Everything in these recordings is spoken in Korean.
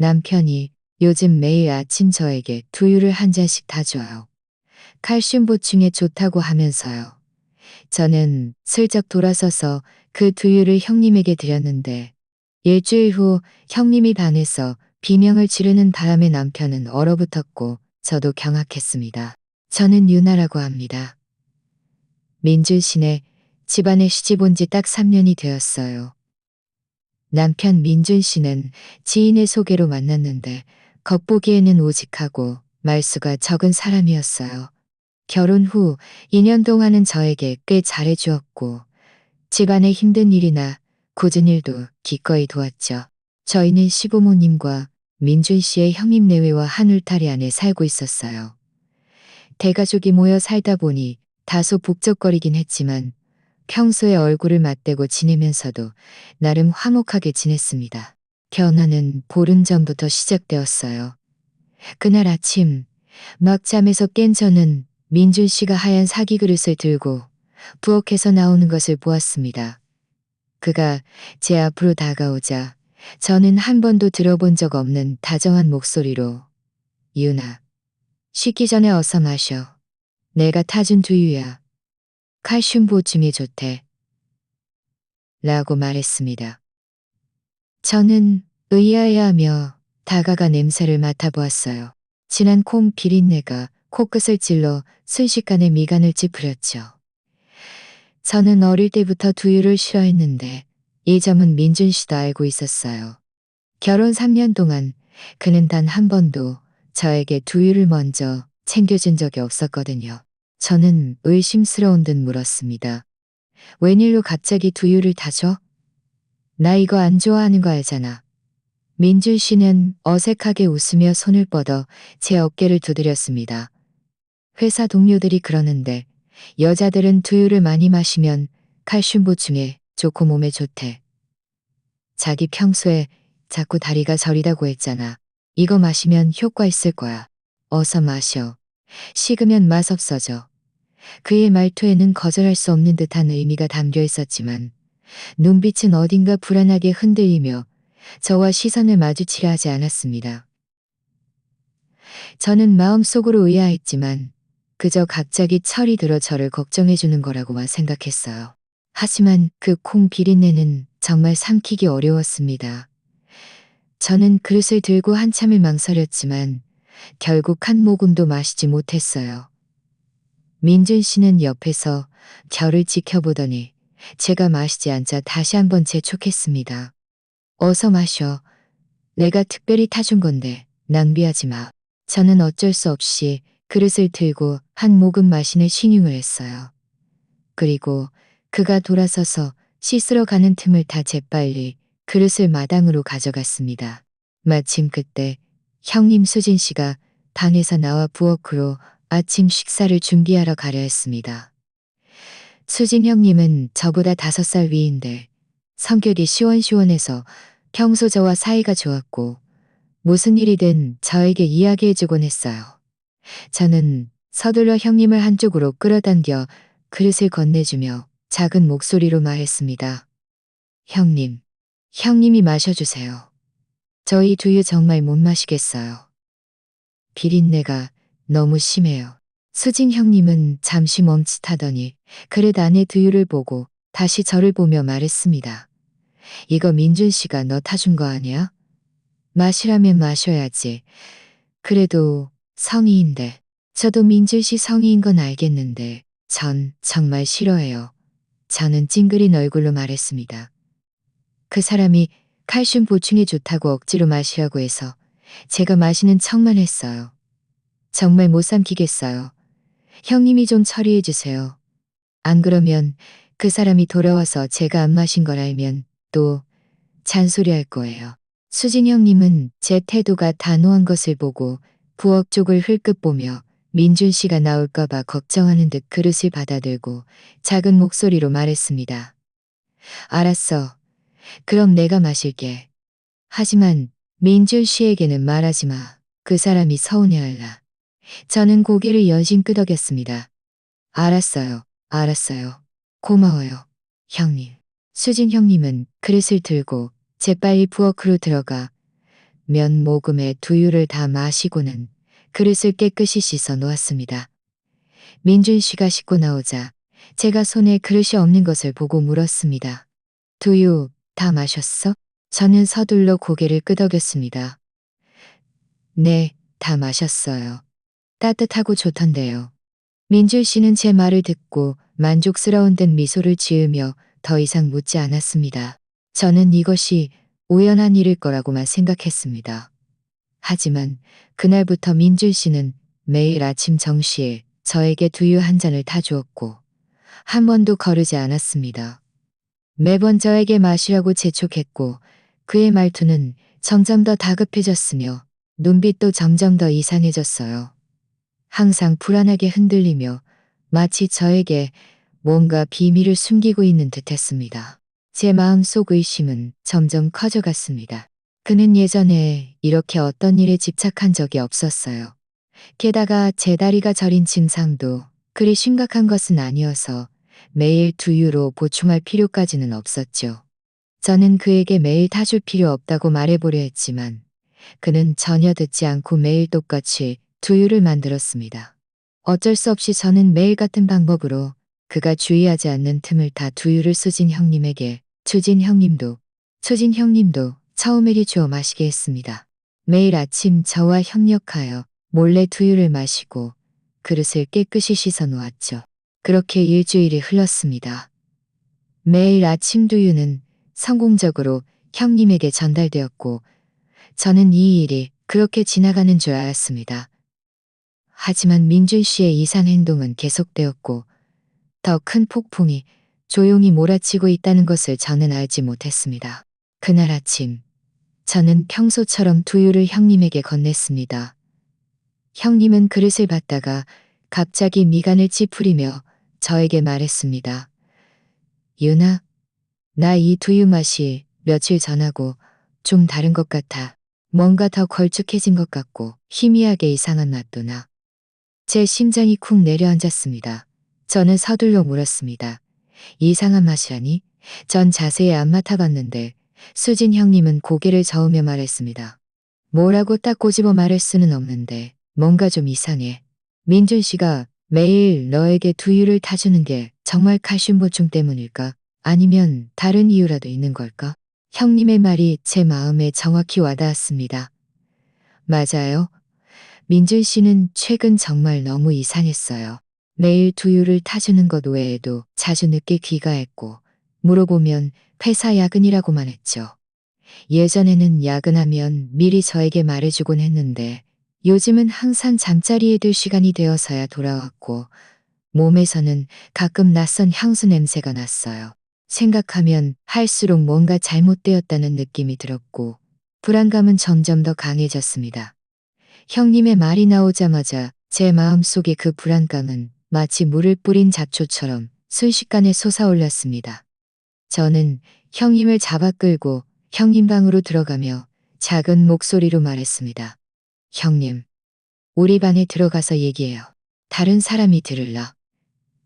남편이 요즘 매일 아침 저에게 두유를 한 잔씩 다 줘요. 칼슘 보충에 좋다고 하면서요. 저는 슬쩍 돌아서서 그 두유를 형님에게 드렸는데 일주일 후 형님이 방에서 비명을 지르는 바람에 남편은 얼어붙었고 저도 경악했습니다. 저는 유나라고 합니다. 민준 씨네 집안에 시집 온 지 딱 3년이 되었어요. 남편 민준 씨는 지인의 소개로 만났는데 겉보기에는 오직하고 말수가 적은 사람이었어요. 결혼 후 2년 동안은 저에게 꽤 잘해주었고 집안의 힘든 일이나 굳은 일도 기꺼이 도왔죠. 저희는 시부모님과 민준 씨의 형님 내외와 한 울타리 안에 살고 있었어요. 대가족이 모여 살다 보니 다소 북적거리긴 했지만 평소에 얼굴을 맞대고 지내면서도 나름 화목하게 지냈습니다. 변화는 보름 전부터 시작되었어요. 그날 아침 막 잠에서 깬 저는 민준 씨가 하얀 사기 그릇을 들고 부엌에서 나오는 것을 보았습니다. 그가 제 앞으로 다가오자 저는 한 번도 들어본 적 없는 다정한 목소리로 유나, 쉬기 전에 어서 마셔. 내가 타준 두유야. 칼슘 보충에 좋대. 라고 말했습니다. 저는 의아해하며 다가가 냄새를 맡아보았어요. 진한 콩 비린내가 코끝을 찔러 순식간에 미간을 찌푸렸죠. 저는 어릴 때부터 두유를 싫어했는데 이 점은 민준 씨도 알고 있었어요. 결혼 3년 동안 그는 단 한 번도 저에게 두유를 먼저 챙겨준 적이 없었거든요. 저는 의심스러운 듯 물었습니다. 웬일로 갑자기 두유를 타줘? 나 이거 안 좋아하는 거 알잖아. 민준 씨는 어색하게 웃으며 손을 뻗어 제 어깨를 두드렸습니다. 회사 동료들이 그러는데 여자들은 두유를 많이 마시면 칼슘 보충에 좋고 몸에 좋대. 자기 평소에 자꾸 다리가 저리다고 했잖아. 이거 마시면 효과 있을 거야. 어서 마셔. 식으면 맛없어져. 그의 말투에는 거절할 수 없는 듯한 의미가 담겨 있었지만 눈빛은 어딘가 불안하게 흔들리며 저와 시선을 마주치려 하지 않았습니다. 저는 마음속으로 의아했지만 그저 갑자기 철이 들어 저를 걱정해주는 거라고만 생각했어요. 하지만 그 콩 비린내는 정말 삼키기 어려웠습니다. 저는 그릇을 들고 한참을 망설였지만 결국 한 모금도 마시지 못했어요. 민준 씨는 옆에서 저를 지켜보더니 제가 마시지 않자 다시 한번 재촉했습니다. 어서 마셔. 내가 특별히 타준 건데 낭비하지 마. 저는 어쩔 수 없이 그릇을 들고 한 모금 마시는 신용을 했어요. 그리고 그가 돌아서서 씻으러 가는 틈을 타 재빨리 그릇을 마당으로 가져갔습니다. 마침 그때 형님 수진 씨가 방에서 나와 부엌으로 아침 식사를 준비하러 가려 했습니다. 수진 형님은 저보다 5살 위인데 성격이 시원시원해서 평소 저와 사이가 좋았고 무슨 일이든 저에게 이야기해주곤 했어요. 저는 서둘러 형님을 한쪽으로 끌어당겨 그릇을 건네주며 작은 목소리로 말했습니다. 형님, 형님이 마셔주세요. 저희 두유 정말 못 마시겠어요. 비린내가 너무 심해요. 수진 형님은 잠시 멈칫하더니 그릇 안에 두유를 보고 다시 저를 보며 말했습니다. 이거 민준 씨가 너 타준 거 아니야? 마시라면 마셔야지. 그래도 성의인데. 저도 민준 씨 성의인 건 알겠는데 전 정말 싫어해요. 저는 찡그린 얼굴로 말했습니다. 그 사람이 칼슘 보충에 좋다고 억지로 마시라고 해서 제가 마시는 척만 했어요. 정말 못 삼키겠어요. 형님이 좀 처리해 주세요. 안 그러면 그 사람이 돌아와서 제가 안 마신 걸 알면 또 잔소리할 거예요. 수진 형님은 제 태도가 단호한 것을 보고 부엌 쪽을 흘끗 보며 민준 씨가 나올까봐 걱정하는 듯 그릇을 받아들고 작은 목소리로 말했습니다. 알았어. 그럼 내가 마실게. 하지만 민준 씨에게는 말하지 마. 그 사람이 서운해할라. 저는 고개를 연신 끄덕였습니다. 알았어요. 알았어요. 고마워요. 형님. 수진 형님은 그릇을 들고 재빨리 부엌으로 들어가 면 모금에 두유를 다 마시고는 그릇을 깨끗이 씻어 놓았습니다. 민준 씨가 씻고 나오자 제가 손에 그릇이 없는 것을 보고 물었습니다. 두유 다 마셨어? 저는 서둘러 고개를 끄덕였습니다. 네, 다 마셨어요. 따뜻하고 좋던데요. 민준 씨는 제 말을 듣고 만족스러운 듯 미소를 지으며 더 이상 묻지 않았습니다. 저는 이것이 우연한 일일 거라고만 생각했습니다. 하지만 그날부터 민준 씨는 매일 아침 정시에 저에게 두유 한 잔을 타주었고 한 번도 거르지 않았습니다. 매번 저에게 마시라고 재촉했고 그의 말투는 점점 더 다급해졌으며 눈빛도 점점 더 이상해졌어요. 항상 불안하게 흔들리며 마치 저에게 뭔가 비밀을 숨기고 있는 듯했습니다. 제 마음속 의심은 점점 커져갔습니다. 그는 예전에 이렇게 어떤 일에 집착한 적이 없었어요. 게다가 제 다리가 저린 증상도 그리 심각한 것은 아니어서 매일 두유로 보충할 필요까지는 없었죠. 저는 그에게 매일 타줄 필요 없다고 말해보려 했지만 그는 전혀 듣지 않고 매일 똑같이 두유를 만들었습니다. 어쩔 수 없이 저는 매일 같은 방법으로 그가 주의하지 않는 틈을 타 두유를 수진 형님에게 추진 형님도 처음에리 주어 마시게 했습니다. 매일 아침 저와 협력하여 몰래 두유를 마시고 그릇을 깨끗이 씻어 놓았죠. 그렇게 일주일이 흘렀습니다. 매일 아침 두유는 성공적으로 형님에게 전달되었고 저는 이 일이 그렇게 지나가는 줄 알았습니다. 하지만 민준 씨의 이상 행동은 계속되었고 더 큰 폭풍이 조용히 몰아치고 있다는 것을 저는 알지 못했습니다. 그날 아침 저는 평소처럼 두유를 형님에게 건넸습니다. 형님은 그릇을 받다가 갑자기 미간을 찌푸리며 저에게 말했습니다. 유나, 나 이 두유 맛이 며칠 전하고 좀 다른 것 같아. 뭔가 더 걸쭉해진 것 같고 희미하게 이상한 맛도 나. 제 심장이 쿵 내려앉았습니다. 저는 서둘러 물었습니다. 이상한 맛이라니? 전 자세히 안 맡아봤는데 수진 형님은 고개를 저으며 말했습니다. 뭐라고 딱 꼬집어 말할 수는 없는데 뭔가 좀 이상해. 민준 씨가 매일 너에게 두유를 타주는 게 정말 칼슘 보충 때문일까? 아니면 다른 이유라도 있는 걸까? 형님의 말이 제 마음에 정확히 와닿았습니다. 맞아요. 민준 씨는 최근 정말 너무 이상했어요. 매일 두유를 타주는 것 외에도 자주 늦게 귀가했고 물어보면 회사 야근이라고만 했죠. 예전에는 야근하면 미리 저에게 말해주곤 했는데 요즘은 항상 잠자리에 들 시간이 되어서야 돌아왔고 몸에서는 가끔 낯선 향수 냄새가 났어요. 생각하면 할수록 뭔가 잘못되었다는 느낌이 들었고 불안감은 점점 더 강해졌습니다. 형님의 말이 나오자마자 제 마음속의 그 불안감은 마치 물을 뿌린 잡초처럼 순식간에 솟아올랐습니다. 저는 형님을 잡아 끌고 형님 방으로 들어가며 작은 목소리로 말했습니다. 형님, 우리 방에 들어가서 얘기해요. 다른 사람이 들을라.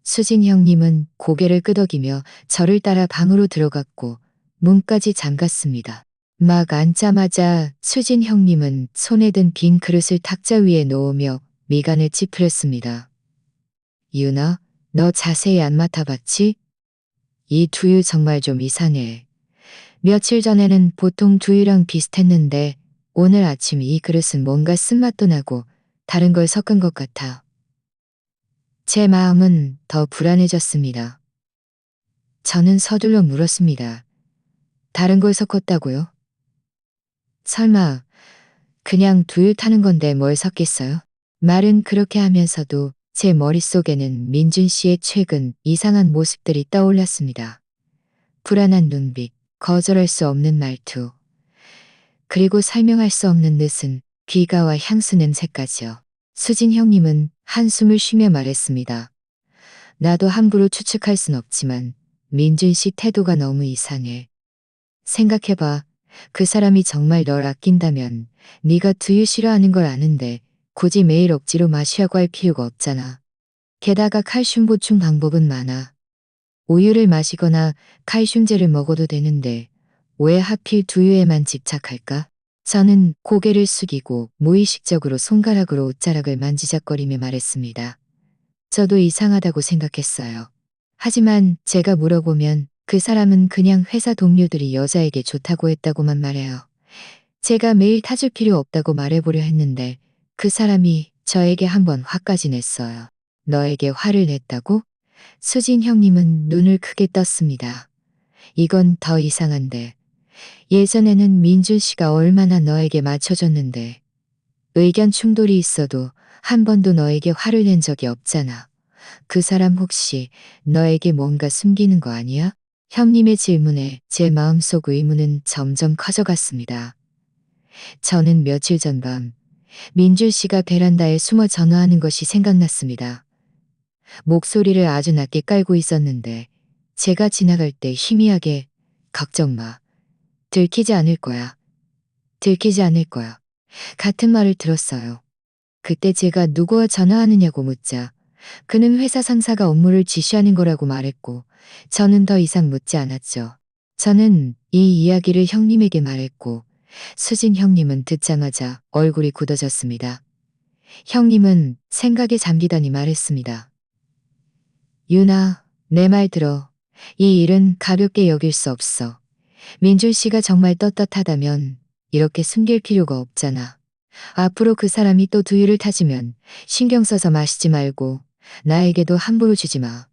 수진 형님은 고개를 끄덕이며 저를 따라 방으로 들어갔고 문까지 잠갔습니다. 막 앉자마자 수진 형님은 손에 든 빈 그릇을 탁자 위에 놓으며 미간을 찌푸렸습니다. 유나, 너 자세히 안 맡아봤지? 이 두유 정말 좀 이상해. 며칠 전에는 보통 두유랑 비슷했는데 오늘 아침 이 그릇은 뭔가 쓴맛도 나고 다른 걸 섞은 것 같아. 제 마음은 더 불안해졌습니다. 저는 서둘러 물었습니다. 다른 걸 섞었다고요? 설마 그냥 두유 타는 건데 뭘 섞겠어요? 말은 그렇게 하면서도 제 머릿속에는 민준 씨의 최근 이상한 모습들이 떠올랐습니다. 불안한 눈빛, 거절할 수 없는 말투, 그리고 설명할 수 없는 느슨 귀가와 향수 냄새까지요. 수진 형님은 한숨을 쉬며 말했습니다. 나도 함부로 추측할 순 없지만 민준 씨 태도가 너무 이상해. 생각해봐. 그 사람이 정말 널 아낀다면 네가 두유 싫어하는 걸 아는데 굳이 매일 억지로 마시라고 할 필요가 없잖아. 게다가 칼슘 보충 방법은 많아. 우유를 마시거나 칼슘제를 먹어도 되는데 왜 하필 두유에만 집착할까? 저는 고개를 숙이고 무의식적으로 손가락으로 옷자락을 만지작거리며 말했습니다. 저도 이상하다고 생각했어요. 하지만 제가 물어보면 그 사람은 그냥 회사 동료들이 여자에게 좋다고 했다고만 말해요. 제가 매일 타줄 필요 없다고 말해보려 했는데 그 사람이 저에게 한번 화까지 냈어요. 너에게 화를 냈다고? 수진 형님은 눈을 크게 떴습니다. 이건 더 이상한데. 예전에는 민준 씨가 얼마나 너에게 맞춰줬는데. 의견 충돌이 있어도 한 번도 너에게 화를 낸 적이 없잖아. 그 사람 혹시 너에게 뭔가 숨기는 거 아니야? 형님의 질문에 제 마음속 의문은 점점 커져갔습니다. 저는 며칠 전 밤 민준 씨가 베란다에 숨어 전화하는 것이 생각났습니다. 목소리를 아주 낮게 깔고 있었는데 제가 지나갈 때 희미하게 걱정 마. 들키지 않을 거야. 들키지 않을 거야. 같은 말을 들었어요. 그때 제가 누구와 전화하느냐고 묻자 그는 회사 상사가 업무를 지시하는 거라고 말했고 저는 더 이상 묻지 않았죠. 저는 이 이야기를 형님에게 말했고 수진 형님은 듣자마자 얼굴이 굳어졌습니다. 형님은 생각에 잠기더니 말했습니다. 유나, 내 말 들어. 이 일은 가볍게 여길 수 없어. 민준 씨가 정말 떳떳하다면 이렇게 숨길 필요가 없잖아. 앞으로 그 사람이 또 두유를 타주면 신경 써서 마시지 말고 나에게도 함부로 주지 마.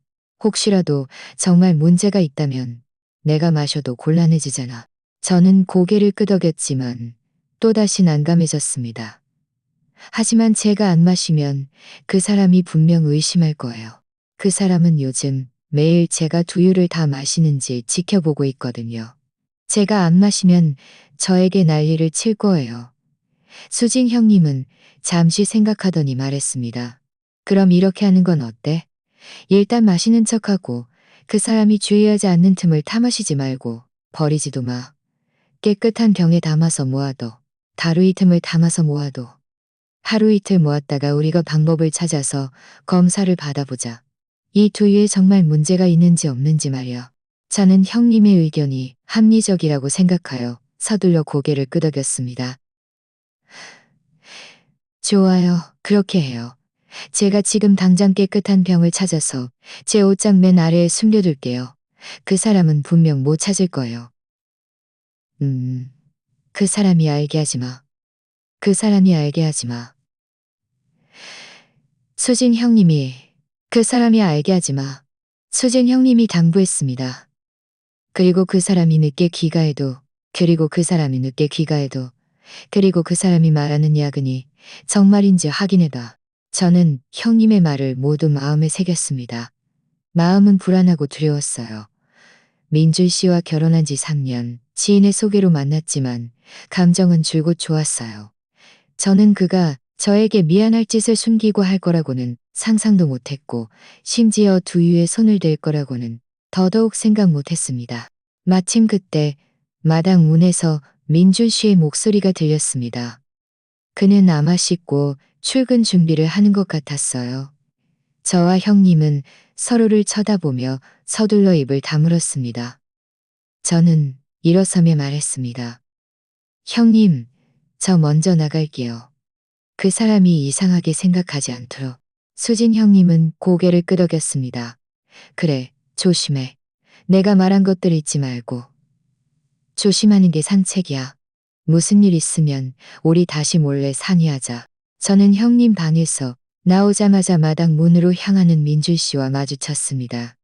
혹시라도 정말 문제가 있다면 내가 마셔도 곤란해지잖아. 저는 고개를 끄덕였지만 또다시 난감해졌습니다. 하지만 제가 안 마시면 그 사람이 분명 의심할 거예요. 그 사람은 요즘 매일 제가 두유를 다 마시는지 지켜보고 있거든요. 제가 안 마시면 저에게 난리를 칠 거예요. 수진 형님은 잠시 생각하더니 말했습니다. 그럼 이렇게 하는 건 어때? 일단 마시는 척하고 그 사람이 주의하지 않는 틈을 타마시지 말고 버리지도 마. 깨끗한 병에 담아서 모아둬. 하루 이틀을 담아서 모아둬. 하루 이틀 모았다가 우리가 방법을 찾아서 검사를 받아보자. 이 두유에 정말 문제가 있는지 없는지 말이야. 저는 형님의 의견이 합리적이라고 생각하여 서둘러 고개를 끄덕였습니다. 좋아요. 그렇게 해요. 제가 지금 당장 깨끗한 병을 찾아서 제 옷장 맨 아래에 숨겨둘게요. 그 사람은 분명 못 찾을 거예요. 그 사람이 알게 하지 마. 그 사람이 알게 하지 마. 수진 형님이 그 사람이 알게 하지 마. 수진 형님이 당부했습니다. 그리고 그 사람이 늦게 귀가해도 그리고 그 사람이 늦게 귀가해도 그리고 그 사람이 말하는 야근이 정말인지 확인해봐. 저는 형님의 말을 모두 마음에 새겼습니다. 마음은 불안하고 두려웠어요. 민준 씨와 결혼한 지 3년, 지인의 소개로 만났지만 감정은 줄곧 좋았어요. 저는 그가 저에게 미안할 짓을 숨기고 할 거라고는 상상도 못했고 심지어 두유에 손을 댈 거라고는 더더욱 생각 못했습니다. 마침 그때 마당 문에서 민준 씨의 목소리가 들렸습니다. 그는 아마 씻고 출근 준비를 하는 것 같았어요. 저와 형님은 서로를 쳐다보며 서둘러 입을 다물었습니다. 저는 일어서며 말했습니다. 형님, 저 먼저 나갈게요. 그 사람이 이상하게 생각하지 않도록. 수진 형님은 고개를 끄덕였습니다. 그래, 조심해. 내가 말한 것들 잊지 말고. 조심하는 게 상책이야. 무슨 일 있으면 우리 다시 몰래 상의하자. 저는 형님 방에서 나오자마자 마당 문으로 향하는 민준 씨와 마주쳤습니다.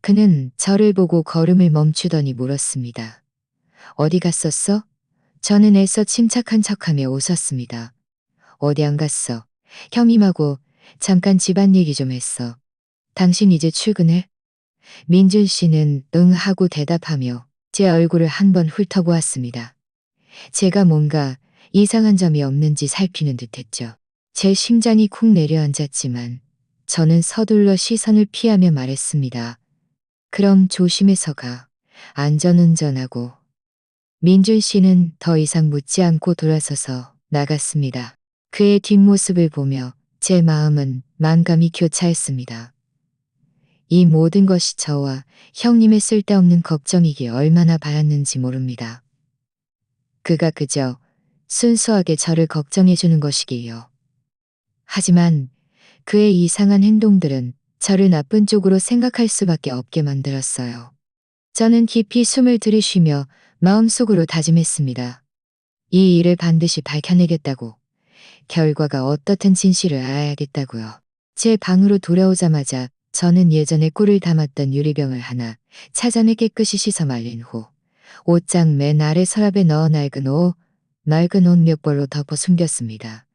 그는 저를 보고 걸음을 멈추더니 물었습니다. 어디 갔었어? 저는 애써 침착한 척하며 웃었습니다. 어디 안 갔어. 형님하고 잠깐 집안 얘기 좀 했어. 당신 이제 출근해? 민준 씨는 응 하고 대답하며 제 얼굴을 한번 훑어보았습니다. 제가 뭔가 이상한 점이 없는지 살피는 듯했죠. 제 심장이 쿵 내려앉았지만 저는 서둘러 시선을 피하며 말했습니다. 그럼 조심해서 가. 안전운전하고. 민준 씨는 더 이상 묻지 않고 돌아서서 나갔습니다. 그의 뒷모습을 보며 제 마음은 만감이 교차했습니다. 이 모든 것이 저와 형님의 쓸데없는 걱정이기에 얼마나 바랐는지 모릅니다. 그가 그저 순수하게 저를 걱정해주는 것이기요. 하지만 그의 이상한 행동들은 저를 나쁜 쪽으로 생각할 수밖에 없게 만들었어요. 저는 깊이 숨을 들이쉬며 마음속으로 다짐했습니다. 이 일을 반드시 밝혀내겠다고. 결과가 어떻든 진실을 알아야겠다고요. 제 방으로 돌아오자마자 저는 예전에 꿀을 담았던 유리병을 하나 차잔에 깨끗이 씻어 말린 후 옷장 맨 아래 서랍에 넣어 낡은 옷 몇 벌로 덮어 숨겼습니다.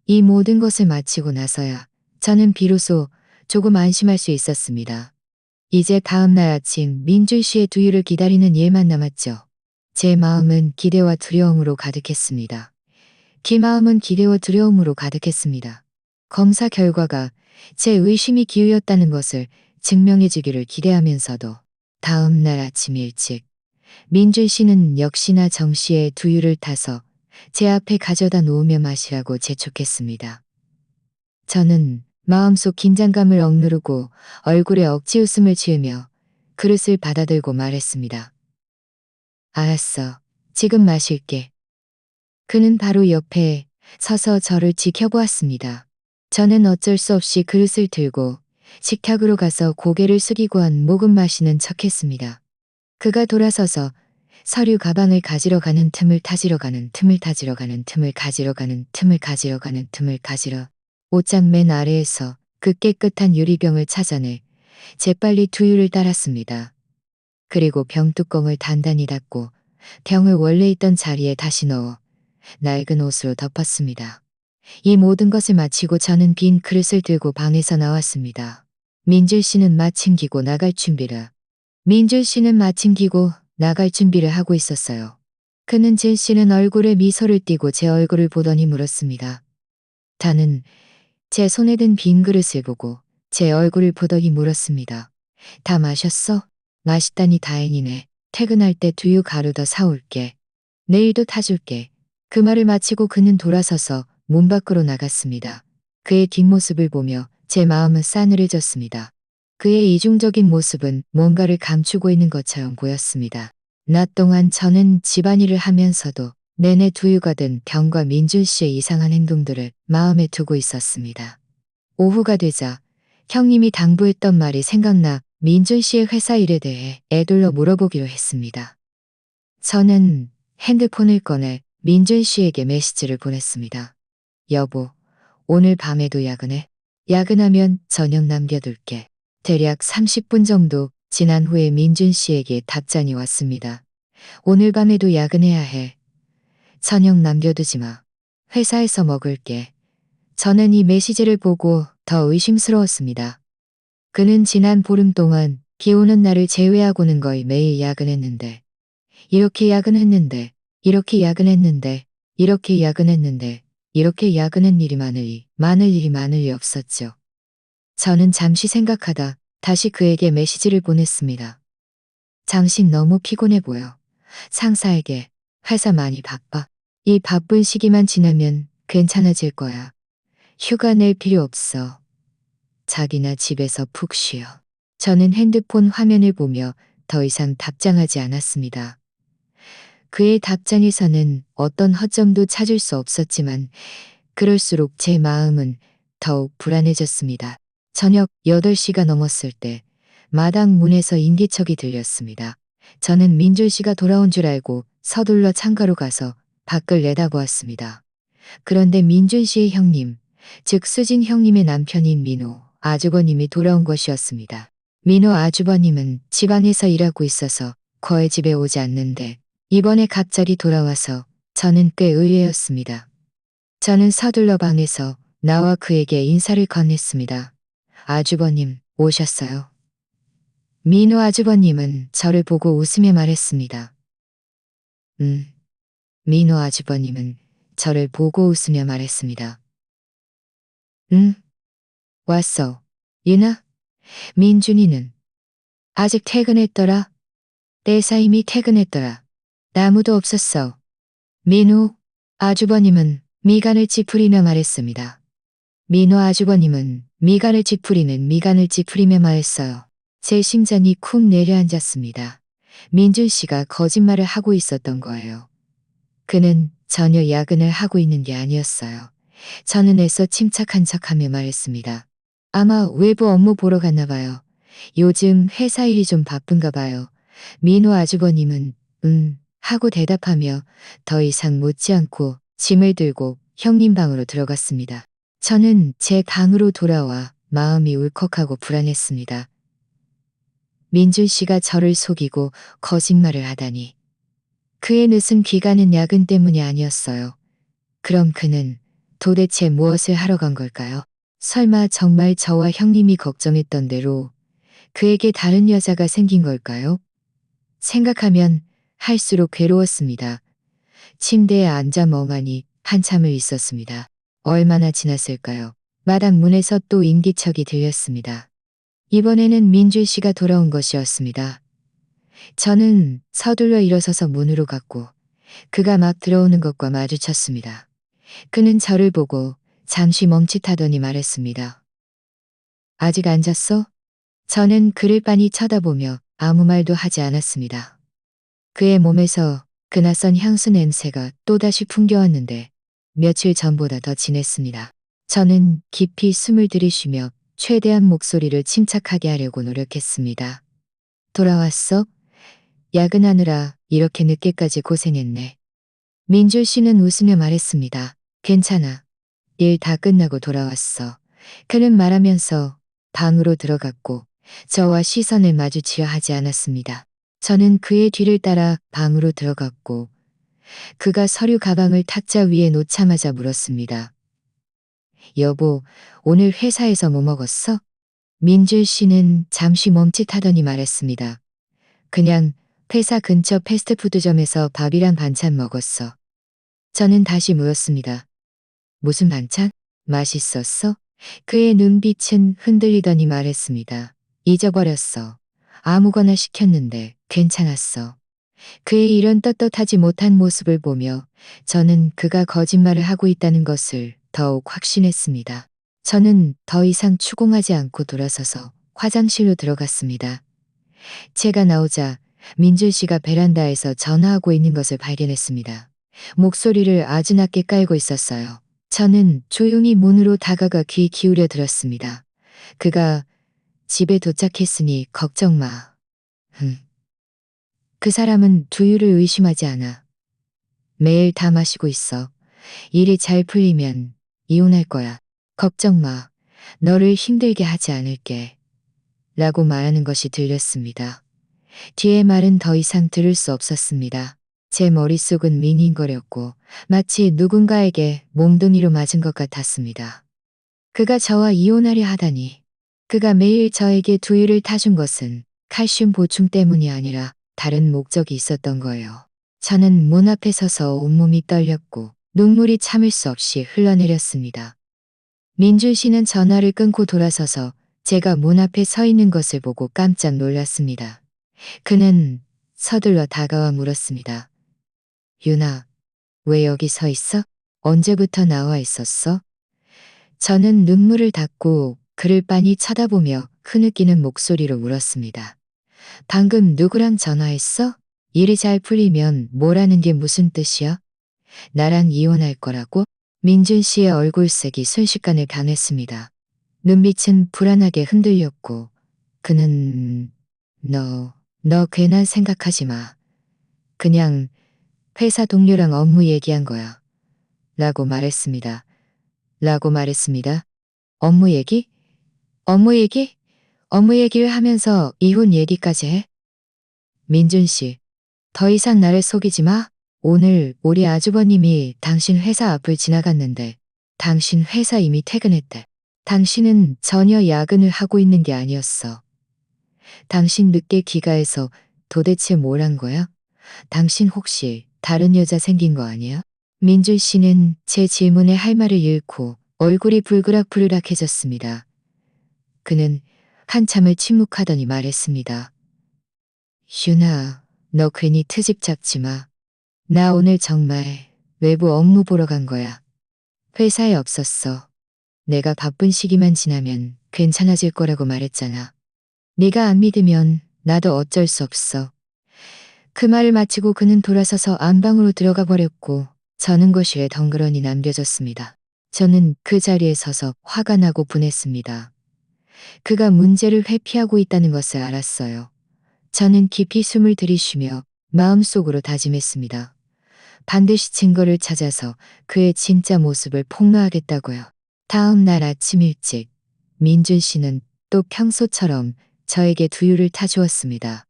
이 모든 것을 마치고 나서야 저는 비로소 조금 안심할 수 있었습니다. 이제 다음 날 아침 민준 씨의 두유를 기다리는 일만 남았죠. 제 마음은 기대와 두려움으로 가득했습니다. 검사 결과가 제 의심이 기우였다는 것을 증명해 주기를 기대하면서도 다음 날 아침 일찍 민준 씨는 역시나 정 씨의 두유를 타서 제 앞에 가져다 놓으며 마시라고 재촉했습니다. 저는 마음속 긴장감을 억누르고 얼굴에 억지 웃음을 지으며 그릇을 받아들고 말했습니다. 알았어. 지금 마실게. 그는 바로 옆에 서서 저를 지켜보았습니다. 저는 어쩔 수 없이 그릇을 들고 식탁으로 가서 고개를 숙이고 한 모금 마시는 척했습니다. 그가 돌아서서 서류 가방을 가지러 가는 틈을 타지러 가는 틈을 타지러 가는 틈을 가지러 가는 틈을 가지러 가는 틈을 가지러 옷장 맨 아래에서 그 깨끗한 유리병을 찾아내 재빨리 두유를 따랐습니다. 그리고 병뚜껑을 단단히 닫고 병을 원래 있던 자리에 다시 넣어 낡은 옷으로 덮었습니다. 이 모든 것을 마치고 저는 빈 그릇을 들고 방에서 나왔습니다. 민준 씨는 마침 기고 나갈 준비를 하고 있었어요. 그는 진 씨는 얼굴에 미소를 띠고 제 얼굴을 보더니 물었습니다. 다는 제 손에 든 빈 그릇을 보고 제 얼굴을 보더니 물었습니다. 다 마셨어? 맛있다니 다행이네. 퇴근할 때 두유 가루 더 사올게. 내일도 타줄게. 그 말을 마치고 그는 돌아서서 문 밖으로 나갔습니다. 그의 뒷모습을 보며 제 마음은 싸늘해졌습니다. 그의 이중적인 모습은 뭔가를 감추고 있는 것처럼 보였습니다. 낮 동안 저는 집안일을 하면서도 내내 두유가 든 병과 민준 씨의 이상한 행동들을 마음에 두고 있었습니다. 오후가 되자 형님이 당부했던 말이 생각나 민준 씨의 회사 일에 대해 애둘러 물어보기로 했습니다. 저는 핸드폰을 꺼내 민준 씨에게 메시지를 보냈습니다. 여보, 오늘 밤에도 야근해? 야근하면 저녁 남겨둘게. 대략 30분 정도 지난 후에 민준 씨에게 답장이 왔습니다. 오늘 밤에도 야근해야 해. 저녁 남겨두지 마. 회사에서 먹을게. 저는 이 메시지를 보고 더 의심스러웠습니다. 그는 지난 보름 동안 비 오는 날을 제외하고는 거의 매일 야근했는데, 이렇게 야근했는데, 이렇게 야근했는데, 이렇게 야근했는데, 이렇게 야근한 일이 많을 일이 없었죠. 저는 잠시 생각하다 다시 그에게 메시지를 보냈습니다. 당신 너무 피곤해 보여. 상사에게 회사 많이 바빠. 이 바쁜 시기만 지나면 괜찮아질 거야. 휴가 낼 필요 없어. 자기나 집에서 푹 쉬어. 저는 핸드폰 화면을 보며 더 이상 답장하지 않았습니다. 그의 답장에서는 어떤 허점도 찾을 수 없었지만 그럴수록 제 마음은 더욱 불안해졌습니다. 저녁 8시가 넘었을 때 마당 문에서 인기척이 들렸습니다. 저는 민준 씨가 돌아온 줄 알고 서둘러 창가로 가서 밖을 내다보았습니다. 그런데 민준 씨의 형님, 즉 수진 형님의 남편인 민호 아주버님이 돌아온 것이었습니다. 민호 아주버님은 집안에서 일하고 있어서 거의 집에 오지 않는데 이번에 갑자기 돌아와서 저는 꽤 의외였습니다. 저는 서둘러 방에서 나와 그에게 인사를 건넸습니다. 아주버님, 오셨어요? 민호 아주버님은 저를 보고 웃으며 말했습니다. 민호 아주버님은 저를 보고 웃으며 말했습니다. 왔어. 유나? 민준이는 아직 퇴근했더라. 내사 이미 퇴근했더라. 아무도 없었어. 민호 아주버님은 미간을 찌푸리며 말했습니다. 민호 아주버님은 미간을 찌푸리며 말했어요. 제 심장이 쿵 내려앉았습니다. 민준 씨가 거짓말을 하고 있었던 거예요. 그는 전혀 야근을 하고 있는 게 아니었어요. 저는 애써 침착한 척하며 말했습니다. 아마 외부 업무 보러 갔나 봐요. 요즘 회사 일이 좀 바쁜가 봐요. 민호 아주버님은 하고 대답하며 더 이상 묻지 않고 짐을 들고 형님 방으로 들어갔습니다. 저는 제 방으로 돌아와 마음이 울컥하고 불안했습니다. 민준 씨가 저를 속이고 거짓말을 하다니. 그의 늦은 귀가는 야근 때문이 아니었어요. 그럼 그는 도대체 무엇을 하러 간 걸까요? 설마 정말 저와 형님이 걱정했던 대로 그에게 다른 여자가 생긴 걸까요? 생각하면 할수록 괴로웠습니다. 침대에 앉아 멍하니 한참을 있었습니다. 얼마나 지났을까요? 마당 문에서 또 인기척이 들렸습니다. 이번에는 민준 씨가 돌아온 것이었습니다. 저는 서둘러 일어서서 문으로 갔고 그가 막 들어오는 것과 마주쳤습니다. 그는 저를 보고 잠시 멈칫하더니 말했습니다. 아직 안 잤어? 저는 그를 빤히 쳐다보며 아무 말도 하지 않았습니다. 그의 몸에서 그 낯선 향수 냄새가 또다시 풍겨왔는데 며칠 전보다 더 진했습니다. 저는 깊이 숨을 들이쉬며 최대한 목소리를 침착하게 하려고 노력했습니다. 돌아왔어? 야근하느라 이렇게 늦게까지 고생했네. 민주 씨는 웃으며 말했습니다. 괜찮아. 일 다 끝나고 돌아왔어. 그는 말하면서 방으로 들어갔고 저와 시선을 마주치려 하지 않았습니다. 저는 그의 뒤를 따라 방으로 들어갔고 그가 서류 가방을 탁자 위에 놓자마자 물었습니다. 여보, 오늘 회사에서 뭐 먹었어? 민준 씨는 잠시 멈칫하더니 말했습니다. 그냥 회사 근처 패스트푸드점에서 밥이랑 반찬 먹었어. 저는 다시 물었습니다. 무슨 반찬? 맛있었어? 그의 눈빛은 흔들리더니 말했습니다. 잊어버렸어. 아무거나 시켰는데 괜찮았어. 그의 이런 떳떳하지 못한 모습을 보며 저는 그가 거짓말을 하고 있다는 것을 더욱 확신했습니다. 저는 더 이상 추궁하지 않고 돌아서서 화장실로 들어갔습니다. 제가 나오자 민준 씨가 베란다에서 전화하고 있는 것을 발견했습니다. 목소리를 아주 낮게 깔고 있었어요. 저는 조용히 문으로 다가가 귀 기울여 들었습니다. 그가 집에 도착했으니 걱정 마. 그 사람은 두유를 의심하지 않아. 매일 다 마시고 있어. 일이 잘 풀리면 이혼할 거야. 걱정 마. 너를 힘들게 하지 않을게. 라고 말하는 것이 들렸습니다. 뒤의 말은 더 이상 들을 수 없었습니다. 제 머릿속은 밍밍거렸고 마치 누군가에게 몽둥이로 맞은 것 같았습니다. 그가 저와 이혼하려 하다니. 그가 매일 저에게 두유를 타준 것은 칼슘 보충 때문이 아니라 다른 목적이 있었던 거예요. 저는 문 앞에 서서 온몸이 떨렸고 눈물이 참을 수 없이 흘러내렸습니다. 민준 씨는 전화를 끊고 돌아서서 제가 문 앞에 서 있는 것을 보고 깜짝 놀랐습니다. 그는 서둘러 다가와 물었습니다. 유나, 왜 여기 서 있어? 언제부터 나와 있었어? 저는 눈물을 닦고 그를 빤히 쳐다보며 흐느끼는 목소리로 물었습니다. 방금 누구랑 전화했어? 일이 잘 풀리면 뭐라는 게 무슨 뜻이야? 나랑 이혼할 거라고? 민준 씨의 얼굴색이 순식간에 변했습니다. 눈빛은 불안하게 흔들렸고 그는 너 괜한 생각하지 마. 그냥 회사 동료랑 업무 얘기한 거야. 라고 말했습니다. 업무 얘기? 업무 얘기? 업무 얘기를 하면서 이혼 얘기까지 해? 민준 씨, 더 이상 나를 속이지 마. 오늘 우리 아주버님이 당신 회사 앞을 지나갔는데 당신 회사 이미 퇴근했대. 당신은 전혀 야근을 하고 있는 게 아니었어. 당신 늦게 귀가해서 도대체 뭘 한 거야? 당신 혹시 다른 여자 생긴 거 아니야? 민준 씨는 제 질문에 할 말을 잃고 얼굴이 불그락불락해졌습니다. 그는 한참을 침묵하더니 말했습니다. 유나, 너 괜히 트집 잡지 마. 나 오늘 정말 외부 업무 보러 간 거야. 회사에 없었어. 내가 바쁜 시기만 지나면 괜찮아질 거라고 말했잖아. 네가 안 믿으면 나도 어쩔 수 없어. 그 말을 마치고 그는 돌아서서 안방으로 들어가 버렸고 저는 거실에 덩그러니 남겨졌습니다. 저는 그 자리에 서서 화가 나고 분했습니다. 그가 문제를 회피하고 있다는 것을 알았어요. 저는 깊이 숨을 들이쉬며 마음속으로 다짐했습니다. 반드시 증거를 찾아서 그의 진짜 모습을 폭로하겠다고요. 다음 날 아침 일찍 민준 씨는 또 평소처럼 저에게 두유를 타주었습니다.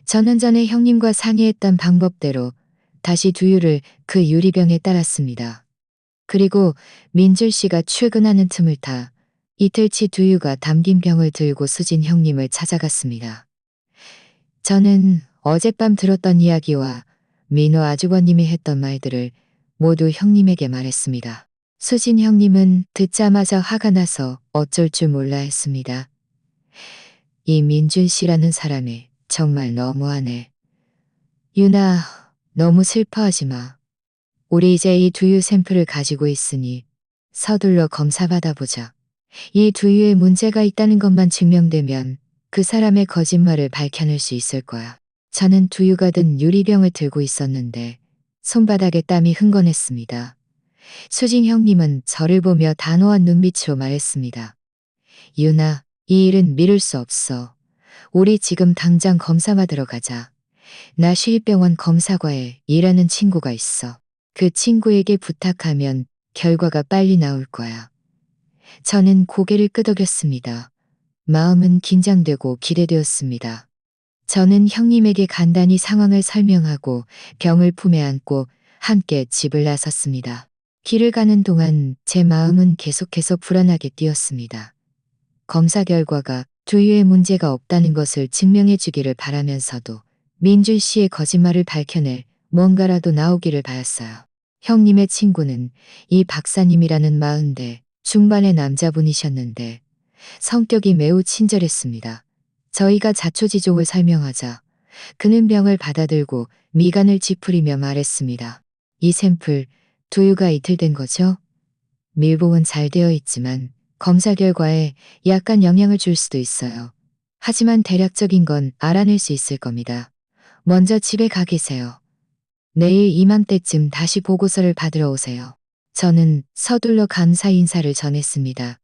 저는 전에 형님과 상의했던 방법대로 다시 두유를 그 유리병에 따랐습니다. 그리고 민준 씨가 출근하는 틈을 타 이틀치 두유가 담긴 병을 들고 수진 형님을 찾아갔습니다. 저는 어젯밤 들었던 이야기와 민호 아주버님이 했던 말들을 모두 형님에게 말했습니다. 수진 형님은 듣자마자 화가 나서 어쩔 줄 몰라 했습니다. 이 민준 씨라는 사람이 정말 너무하네. 유나, 너무 슬퍼하지 마. 우리 이제 이 두유 샘플을 가지고 있으니 서둘러 검사 받아보자. 이 두유에 문제가 있다는 것만 증명되면 그 사람의 거짓말을 밝혀낼 수 있을 거야. 저는 두유가 든 유리병을 들고 있었는데 손바닥에 땀이 흥건했습니다. 수진 형님은 저를 보며 단호한 눈빛으로 말했습니다. 유나, 이 일은 미룰 수 없어. 우리 지금 당장 검사 받으러 가자. 나 시립병원 검사과에 일하는 친구가 있어. 그 친구에게 부탁하면 결과가 빨리 나올 거야. 저는 고개를 끄덕였습니다. 마음은 긴장되고 기대되었습니다. 저는 형님에게 간단히 상황을 설명하고 병을 품에 안고 함께 집을 나섰습니다. 길을 가는 동안 제 마음은 계속해서 불안하게 뛰었습니다. 검사 결과가 두유에 문제가 없다는 것을 증명해 주기를 바라면서도 민준 씨의 거짓말을 밝혀낼 뭔가라도 나오기를 바랐어요. 형님의 친구는 이 박사님이라는 40대 중반의 남자분이셨는데 성격이 매우 친절했습니다. 저희가 자초지종을 설명하자 그는 병을 받아들고 미간을 찌푸리며 말했습니다. 이 샘플 두유가 이틀 된 거죠? 밀봉은 잘 되어 있지만 검사 결과에 약간 영향을 줄 수도 있어요. 하지만 대략적인 건 알아낼 수 있을 겁니다. 먼저 집에 가 계세요. 내일 이맘때쯤 다시 보고서를 받으러 오세요. 저는 서둘러 감사 인사를 전했습니다.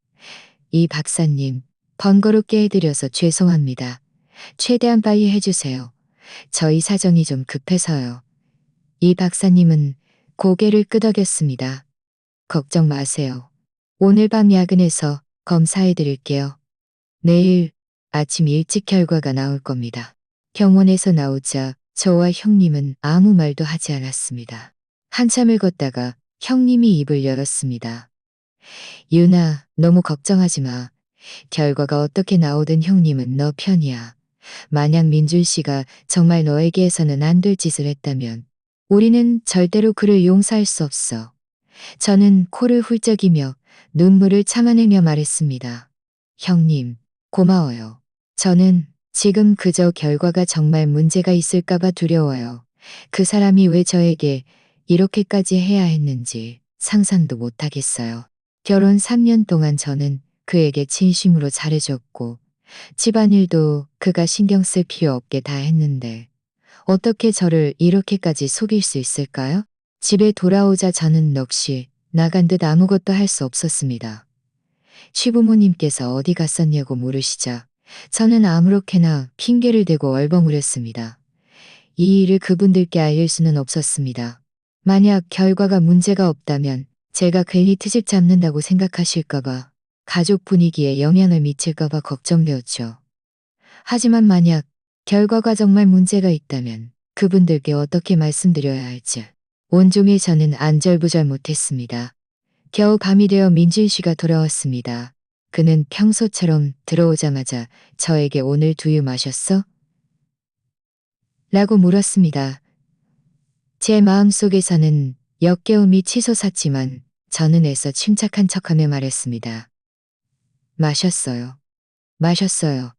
이 박사님, 번거롭게 해드려서 죄송합니다. 최대한 빨리 해주세요. 저희 사정이 좀 급해서요. 이 박사님은 고개를 끄덕였습니다. 걱정 마세요. 오늘 밤 야근해서 검사해 드릴게요. 내일 아침 일찍 결과가 나올 겁니다. 병원에서 나오자 저와 형님은 아무 말도 하지 않았습니다. 한참을 걷다가 형님이 입을 열었습니다. 유나, 너무 걱정하지 마. 결과가 어떻게 나오든 형님은 너 편이야. 만약 민준 씨가 정말 너에게 해서는 안 될 짓을 했다면 우리는 절대로 그를 용서할 수 없어. 저는 코를 훌쩍이며 눈물을 참아내며 말했습니다. 형님, 고마워요. 저는 지금 그저 결과가 정말 문제가 있을까봐 두려워요. 그 사람이 왜 저에게 이렇게까지 해야 했는지 상상도 못하겠어요. 결혼 3년 동안 저는 그에게 진심으로 잘해줬고 집안일도 그가 신경 쓸 필요 없게 다 했는데 어떻게 저를 이렇게까지 속일 수 있을까요? 집에 돌아오자 저는 넋이 나간 듯 아무것도 할 수 없었습니다. 시부모님께서 어디 갔었냐고 물으시자 저는 아무렇게나 핑계를 대고 얼버무렸습니다. 이 일을 그분들께 알릴 수는 없었습니다. 만약 결과가 문제가 없다면 제가 괜히 트집 잡는다고 생각하실까봐 가족 분위기에 영향을 미칠까봐 걱정되었죠. 하지만 만약 결과가 정말 문제가 있다면 그분들께 어떻게 말씀드려야 할지 온종일 저는 안절부절 못했습니다. 겨우 밤이 되어 민준 씨가 돌아왔습니다. 그는 평소처럼 들어오자마자 저에게 오늘 두유 마셨어? 라고 물었습니다. 제 마음속에서는 역겨움이 치솟았지만 저는 애써 침착한 척하며 말했습니다. 마셨어요. 마셨어요.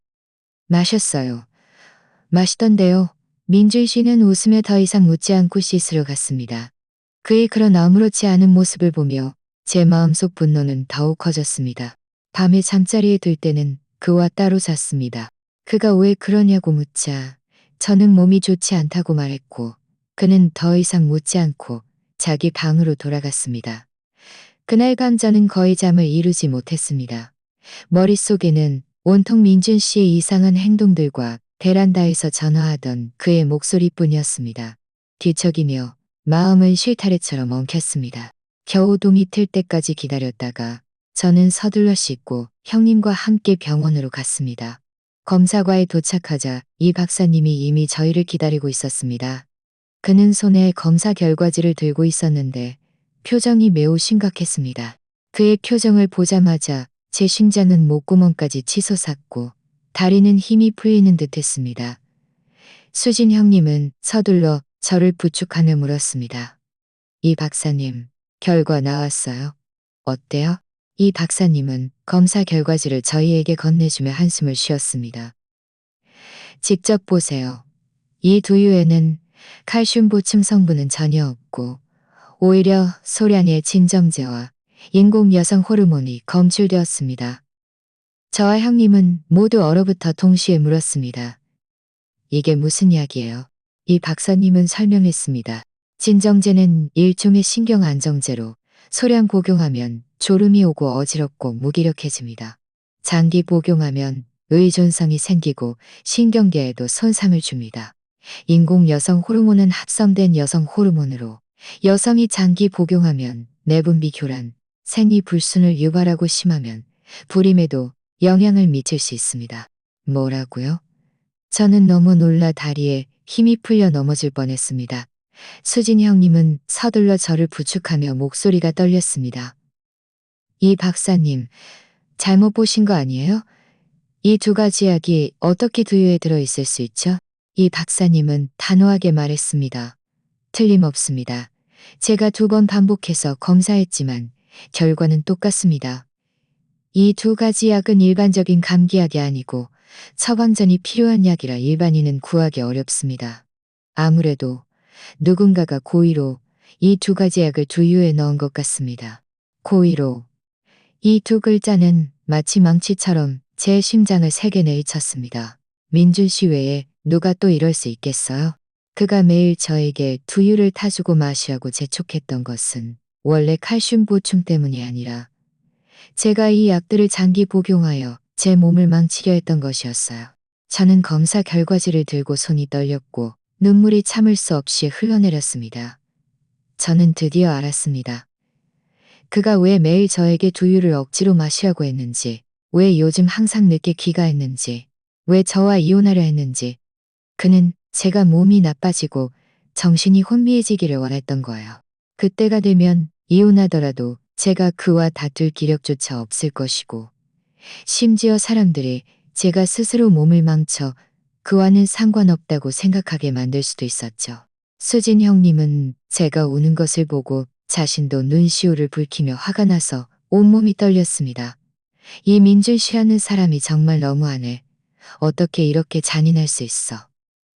마셨어요. 마시던데요. 민준 씨는 웃으며 더 이상 묻지 않고 씻으러 갔습니다. 그의 그런 아무렇지 않은 모습을 보며 제 마음속 분노는 더욱 커졌습니다. 밤에 잠자리에 들 때는 그와 따로 잤습니다. 그가 왜 그러냐고 묻자 저는 몸이 좋지 않다고 말했고 그는 더 이상 묻지 않고 자기 방으로 돌아갔습니다. 그날 밤 저는 거의 잠을 이루지 못했습니다. 머릿속에는 온통 민준 씨의 이상한 행동들과 베란다에서 전화하던 그의 목소리뿐이었습니다. 뒤척이며 마음은 실타래처럼 엉켰습니다. 겨우 동이 틀 때까지 기다렸다가 저는 서둘러 씻고 형님과 함께 병원으로 갔습니다. 검사과에 도착하자 이 박사님이 이미 저희를 기다리고 있었습니다. 그는 손에 검사 결과지를 들고 있었는데 표정이 매우 심각했습니다. 그의 표정을 보자마자 제 심장은 목구멍까지 치솟았고 다리는 힘이 풀리는 듯 했습니다. 수진 형님은 서둘러 저를 부축하며 물었습니다. 이 박사님, 결과 나왔어요? 어때요? 이 박사님은 검사 결과지를 저희에게 건네주며 한숨을 쉬었습니다. 직접 보세요. 이 두유에는 칼슘 보충 성분은 전혀 없고 오히려 소량의 진정제와 인공 여성 호르몬이 검출되었습니다. 저와 형님은 모두 얼어붙어 동시에 물었습니다. 이게 무슨 약이에요? 이 박사님은 설명했습니다. 진정제는 일종의 신경 안정제로 소량 복용하면 졸음이 오고 어지럽고 무기력해집니다. 장기 복용하면 의존성이 생기고 신경계에도 손상을 줍니다. 인공 여성 호르몬은 합성된 여성 호르몬으로 여성이 장기 복용하면 내분비 교란, 생리 불순을 유발하고 심하면 불임에도 영향을 미칠 수 있습니다. 뭐라고요? 저는 너무 놀라 다리에 힘이 풀려 넘어질 뻔했습니다. 수진 형님은 서둘러 저를 부축하며 목소리가 떨렸습니다. 이 박사님, 잘못 보신 거 아니에요? 이 두 가지 약이 어떻게 두유에 들어있을 수 있죠? 이 박사님은 단호하게 말했습니다. 틀림없습니다. 제가 2번 반복해서 검사했지만 결과는 똑같습니다. 이 두 가지 약은 일반적인 감기약이 아니고 처방전이 필요한 약이라 일반인은 구하기 어렵습니다. 아무래도 누군가가 고의로 이 두 가지 약을 두유에 넣은 것 같습니다. 고의로. 이 두 글자는 마치 망치처럼 제 심장을 세게 내리쳤습니다. 민준 씨 외에 누가 또 이럴 수 있겠어요? 그가 매일 저에게 두유를 타주고 마시라고 재촉했던 것은 원래 칼슘 보충 때문이 아니라 제가 이 약들을 장기 복용하여 제 몸을 망치려 했던 것이었어요. 저는 검사 결과지를 들고 손이 떨렸고 눈물이 참을 수 없이 흘러내렸습니다. 저는 드디어 알았습니다. 그가 왜 매일 저에게 두유를 억지로 마시라고 했는지, 왜 요즘 항상 늦게 귀가했는지, 왜 저와 이혼하려 했는지. 그는 제가 몸이 나빠지고 정신이 혼미해지기를 원했던 거예요. 그때가 되면 이혼하더라도 제가 그와 다툴 기력조차 없을 것이고, 심지어 사람들이 제가 스스로 몸을 망쳐 그와는 상관없다고 생각하게 만들 수도 있었죠. 수진 형님은 제가 우는 것을 보고 자신도 눈시울을 붉히며 화가 나서 온몸이 떨렸습니다. 이 민준 씨라는 사람이 정말 너무하네. 어떻게 이렇게 잔인할 수 있어.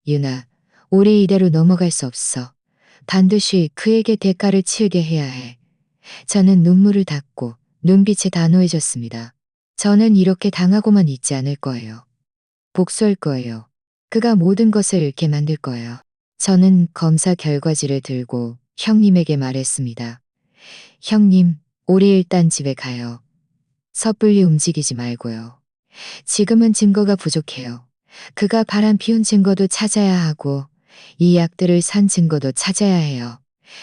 유나, 우리 이대로 넘어갈 수 없어. 반드시 그에게 대가를 치르게 해야 해. 저는 눈물을 닦고 눈빛이 단호해졌습니다. 저는 이렇게 당하고만 있지 않을 거예요. 복수할 거예요. 그가 모든 것을 잃게 만들 거예요. 저는 검사 결과지를 들고 형님에게 말했습니다. 형님, 우리 일단 집에 가요. 섣불리 움직이지 말고요. 지금은 증거가 부족해요. 그가 바람 피운 증거도 찾아야 하고 이 약들을 산 증거도 찾아야 해요.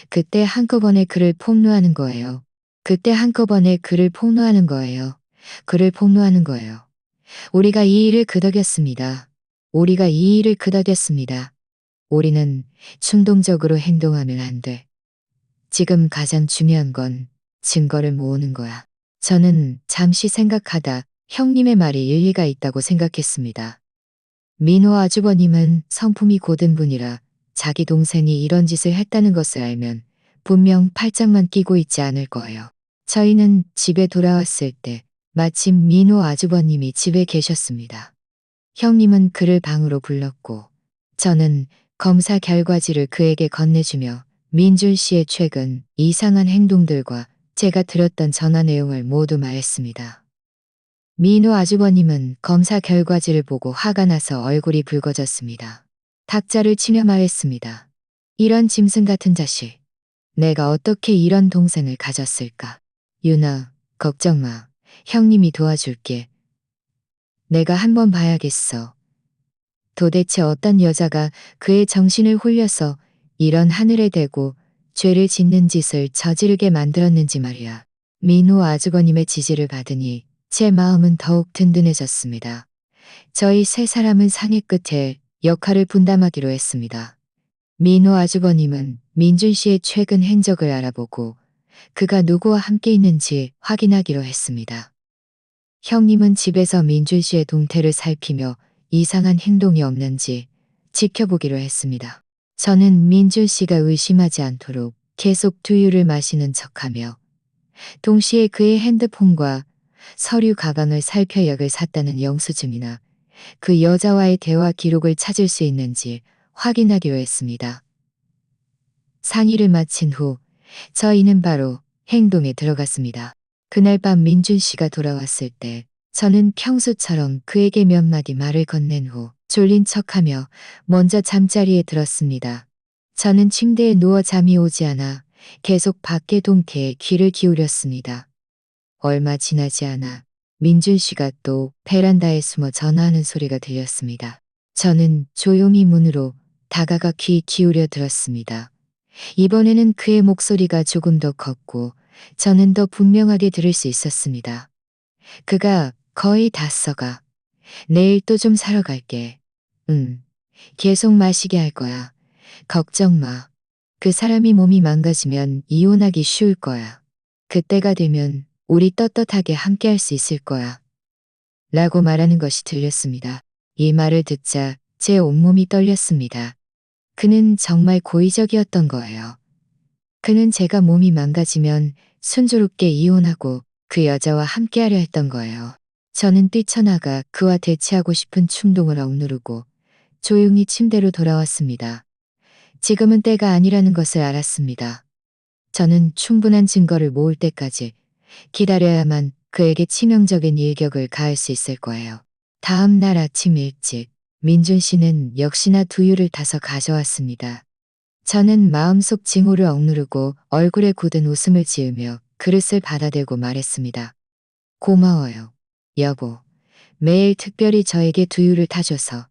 그때 한꺼번에 그를 폭로하는 거예요. 그때 한꺼번에 그를 폭로하는 거예요. 그를 폭로하는 거예요. 우리가 이 일을 그덕였습니다. 우리가 이 일을 그덕였습니다. 우리는 충동적으로 행동하면 안 돼. 지금 가장 중요한 건 증거를 모으는 거야. 저는 잠시 생각하다 형님의 말이 일리가 있다고 생각했습니다. 민호 아주버님은 성품이 고든 분이라 자기 동생이 이런 짓을 했다는 것을 알면 분명 팔짱만 끼고 있지 않을 거예요. 저희는 집에 돌아왔을 때 마침 민호 아주버님이 집에 계셨습니다. 형님은 그를 방으로 불렀고 저는 검사 결과지를 그에게 건네주며 민준 씨의 최근 이상한 행동들과 제가 들었던 전화 내용을 모두 말했습니다. 민호 아주버님은 검사 결과지를 보고 화가 나서 얼굴이 붉어졌습니다. 탁자를 치며 말했습니다. 이런 짐승 같은 자식. 내가 어떻게 이런 동생을 가졌을까? 유나, 걱정 마. 형님이 도와줄게. 내가 한번 봐야겠어. 도대체 어떤 여자가 그의 정신을 홀려서 이런 하늘에 대고 죄를 짓는 짓을 저지르게 만들었는지 말이야. 민호 아주버님의 지지를 받으니 제 마음은 더욱 든든해졌습니다. 저희 세 사람은 상의 끝에 역할을 분담하기로 했습니다. 민호 아주버님은 민준 씨의 최근 행적을 알아보고 그가 누구와 함께 있는지 확인하기로 했습니다. 형님은 집에서 민준 씨의 동태를 살피며 이상한 행동이 없는지 지켜보기로 했습니다. 저는 민준 씨가 의심하지 않도록 계속 두유를 마시는 척하며 동시에 그의 핸드폰과 서류 가방을 살펴 약을 샀다는 영수증이나 그 여자와의 대화 기록을 찾을 수 있는지 확인하기로 했습니다. 상의를 마친 후 저희는 바로 행동에 들어갔습니다. 그날 밤 민준 씨가 돌아왔을 때 저는 평소처럼 그에게 몇 마디 말을 건넨 후 졸린 척하며 먼저 잠자리에 들었습니다. 저는 침대에 누워 잠이 오지 않아 계속 밖의 동태에 귀를 기울였습니다. 얼마 지나지 않아 민준 씨가 또 베란다에 숨어 전화하는 소리가 들렸습니다. 저는 조용히 문으로 다가가 귀 기울여 들었습니다. 이번에는 그의 목소리가 조금 더 컸고 저는 더 분명하게 들을 수 있었습니다. 그가 거의 다 써가. 내일 또 좀 사러 갈게. 계속 마시게 할 거야. 걱정 마. 그 사람이 몸이 망가지면 이혼하기 쉬울 거야. 그때가 되면 우리 떳떳하게 함께 할 수 있을 거야. 라고 말하는 것이 들렸습니다. 이 말을 듣자 제 온몸이 떨렸습니다. 그는 정말 고의적이었던 거예요. 그는 제가 몸이 망가지면 순조롭게 이혼하고 그 여자와 함께하려 했던 거예요. 저는 뛰쳐나가 그와 대치하고 싶은 충동을 억누르고 조용히 침대로 돌아왔습니다. 지금은 때가 아니라는 것을 알았습니다. 저는 충분한 증거를 모을 때까지 기다려야만 그에게 치명적인 일격을 가할 수 있을 거예요. 다음 날 아침 일찍 민준 씨는 역시나 두유를 타서 가져왔습니다. 저는 마음속 징후를 억누르고 얼굴에 굳은 웃음을 지으며 그릇을 받아들고 말했습니다. 고마워요, 여보. 매일 특별히 저에게 두유를 타줘서.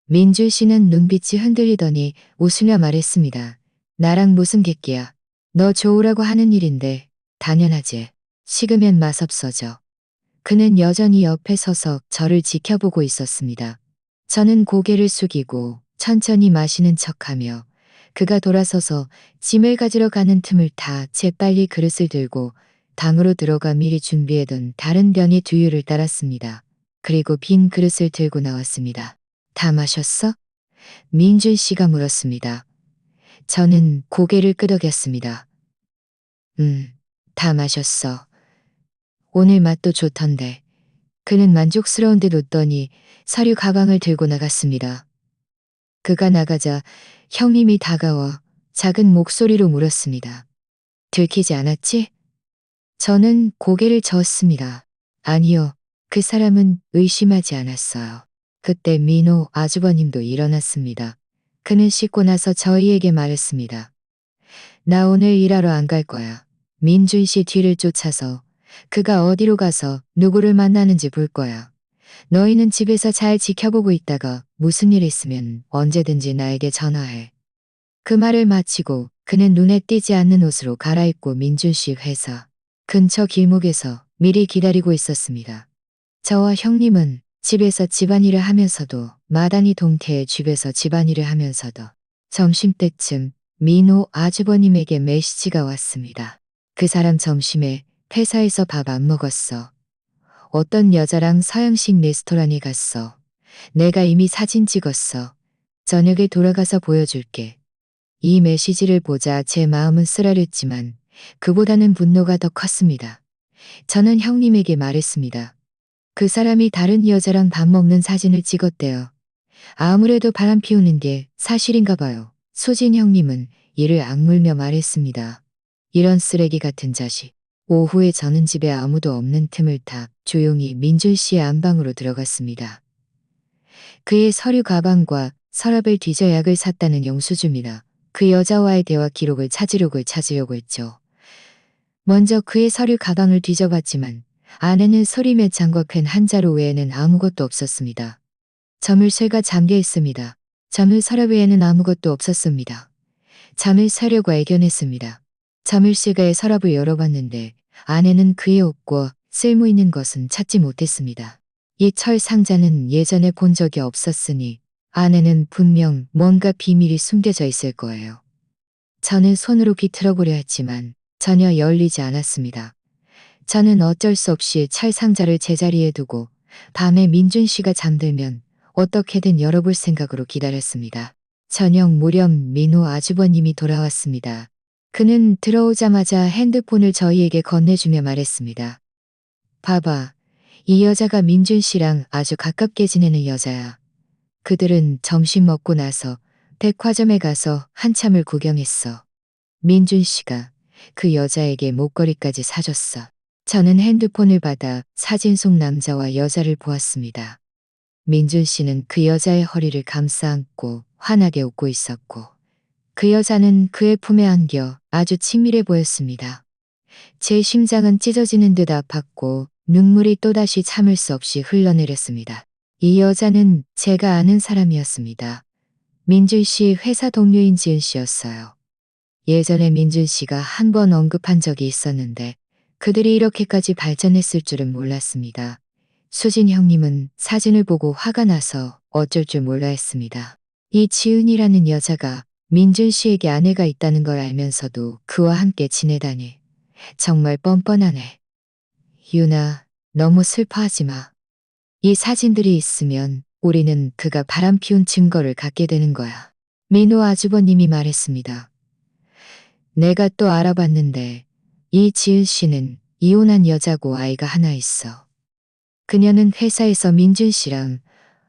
민준 씨는 눈빛이 흔들리더니 웃으며 말했습니다. 나랑 무슨 객기야. 너 좋으라고 하는 일인데 당연하지. 식으면 맛없어져. 그는 여전히 옆에 서서 저를 지켜보고 있었습니다. 저는 고개를 숙이고 천천히 마시는 척하며 그가 돌아서서 짐을 가지러 가는 틈을 타 재빨리 그릇을 들고 방으로 들어가 미리 준비해둔 다른 병의 두유를 따랐습니다. 그리고 빈 그릇을 들고 나왔습니다. 다 마셨어? 민준 씨가 물었습니다. 저는 고개를 끄덕였습니다. 다 마셨어. 오늘 맛도 좋던데. 그는 만족스러운 듯 웃더니 서류 가방을 들고 나갔습니다. 그가 나가자 형님이 다가와 작은 목소리로 물었습니다. 들키지 않았지? 저는 고개를 저었습니다. 아니요. 그 사람은 의심하지 않았어요. 그때 민호 아주버님도 일어났습니다. 그는 씻고 나서 저희에게 말했습니다. 나 오늘 일하러 안 갈 거야. 민준 씨 뒤를 쫓아서 그가 어디로 가서 누구를 만나는지 볼 거야. 너희는 집에서 잘 지켜보고 있다가 무슨 일 있으면 언제든지 나에게 전화해. 그 말을 마치고 그는 눈에 띄지 않는 옷으로 갈아입고 민준 씨 회사 근처 길목에서 미리 기다리고 있었습니다. 저와 형님은 집에서 집안일을 하면서도 마다니 동태의 집에서 집안일을 하면서도 점심때쯤 민호 아주버님에게 메시지가 왔습니다. 그 사람 점심에 회사에서 밥 안 먹었어. 어떤 여자랑 서양식 레스토랑에 갔어. 내가 이미 사진 찍었어. 저녁에 돌아가서 보여줄게. 이 메시지를 보자 제 마음은 쓰라렸지만 그보다는 분노가 더 컸습니다. 저는 형님에게 말했습니다. 그 사람이 다른 여자랑 밥 먹는 사진을 찍었대요. 아무래도 바람 피우는 게 사실인가 봐요. 소진 형님은 이를 악물며 말했습니다. 이런 쓰레기 같은 자식. 오후에 저는 집에 아무도 없는 틈을 타 조용히 민준 씨의 안방으로 들어갔습니다. 그의 서류 가방과 서랍을 뒤져 약을 샀다는 영수증이나 그 여자와의 대화 기록을 찾으려고 했죠. 먼저 그의 서류 가방을 뒤져봤지만 안에는 서류 몇 장과 펜 한 자루 외에는 아무것도 없었습니다. 자물쇠가 잠겨 있습니다. 잠을 서랍 외에는 아무것도 없었습니다. 잠을 사려고 애견했습니다. 자물쇠가의 서랍을 열어봤는데 안에는 그의 옷과 쓸모 있는 것은 찾지 못했습니다. 이 철 상자는 예전에 본 적이 없었으니 안에는 분명 뭔가 비밀이 숨겨져 있을 거예요. 저는 손으로 비틀어보려 했지만 전혀 열리지 않았습니다. 저는 어쩔 수 없이 철 상자를 제자리에 두고 밤에 민준 씨가 잠들면 어떻게든 열어볼 생각으로 기다렸습니다. 저녁 무렵 민호 아주버님이 돌아왔습니다. 그는 들어오자마자 핸드폰을 저희에게 건네주며 말했습니다. 봐봐, 이 여자가 민준 씨랑 아주 가깝게 지내는 여자야. 그들은 점심 먹고 나서 백화점에 가서 한참을 구경했어. 민준 씨가 그 여자에게 목걸이까지 사줬어. 저는 핸드폰을 받아 사진 속 남자와 여자를 보았습니다. 민준 씨는 그 여자의 허리를 감싸 안고 환하게 웃고 있었고 그 여자는 그의 품에 안겨 아주 친밀해 보였습니다. 제 심장은 찢어지는 듯 아팠고 눈물이 또다시 참을 수 없이 흘러내렸습니다. 이 여자는 제가 아는 사람이었습니다. 민준 씨 회사 동료인 지은 씨였어요. 예전에 민준 씨가 한 번 언급한 적이 있었는데 그들이 이렇게까지 발전했을 줄은 몰랐습니다. 수진 형님은 사진을 보고 화가 나서 어쩔 줄 몰라 했습니다. 이 지은이라는 여자가 민준 씨에게 아내가 있다는 걸 알면서도 그와 함께 지내다니 정말 뻔뻔하네. 유나, 너무 슬퍼하지 마. 이 사진들이 있으면 우리는 그가 바람 피운 증거를 갖게 되는 거야. 민호 아주버님이 말했습니다. 내가 또 알아봤는데 이 지은 씨는 이혼한 여자고 아이가 하나 있어. 그녀는 회사에서 민준 씨랑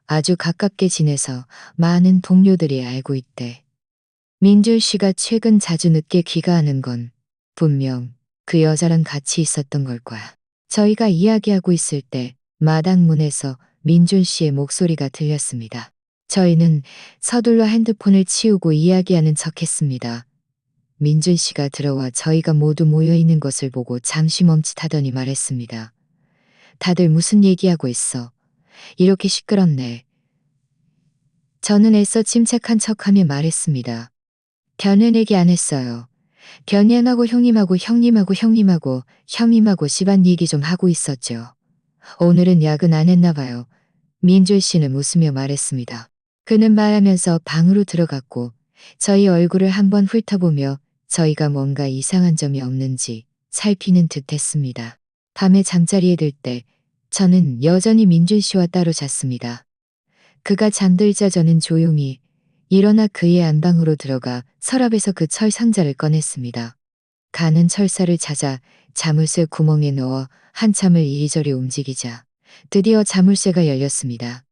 아주 가깝게 지내서 많은 동료들이 알고 있대. 민준 씨가 최근 자주 늦게 귀가하는 건 분명 그 여자랑 같이 있었던 걸 거야. 저희가 이야기하고 있을 때 마당문에서 민준 씨의 목소리가 들렸습니다. 저희는 서둘러 핸드폰을 치우고 이야기하는 척했습니다. 민준 씨가 들어와 저희가 모두 모여 있는 것을 보고 잠시 멈칫하더니 말했습니다. 다들 무슨 얘기하고 있어? 이렇게 시끄럽네. 저는 애써 침착한 척하며 말했습니다. 변은 얘기 안 했어요. 변이하고 형님하고 집안 얘기 좀 하고 있었죠. 오늘은 야근 안 했나 봐요. 민준 씨는 웃으며 말했습니다. 그는 말하면서 방으로 들어갔고 저희 얼굴을 한번 훑어보며 저희가 뭔가 이상한 점이 없는지 살피는 듯 했습니다. 밤에 잠자리에 들 때 저는 여전히 민준 씨와 따로 잤습니다. 그가 잠들자 저는 조용히 일어나 그의 안방으로 들어가 서랍에서 그 철 상자를 꺼냈습니다. 가는 철사를 찾아 자물쇠 구멍에 넣어 한참을 이리저리 움직이자 드디어 자물쇠가 열렸습니다.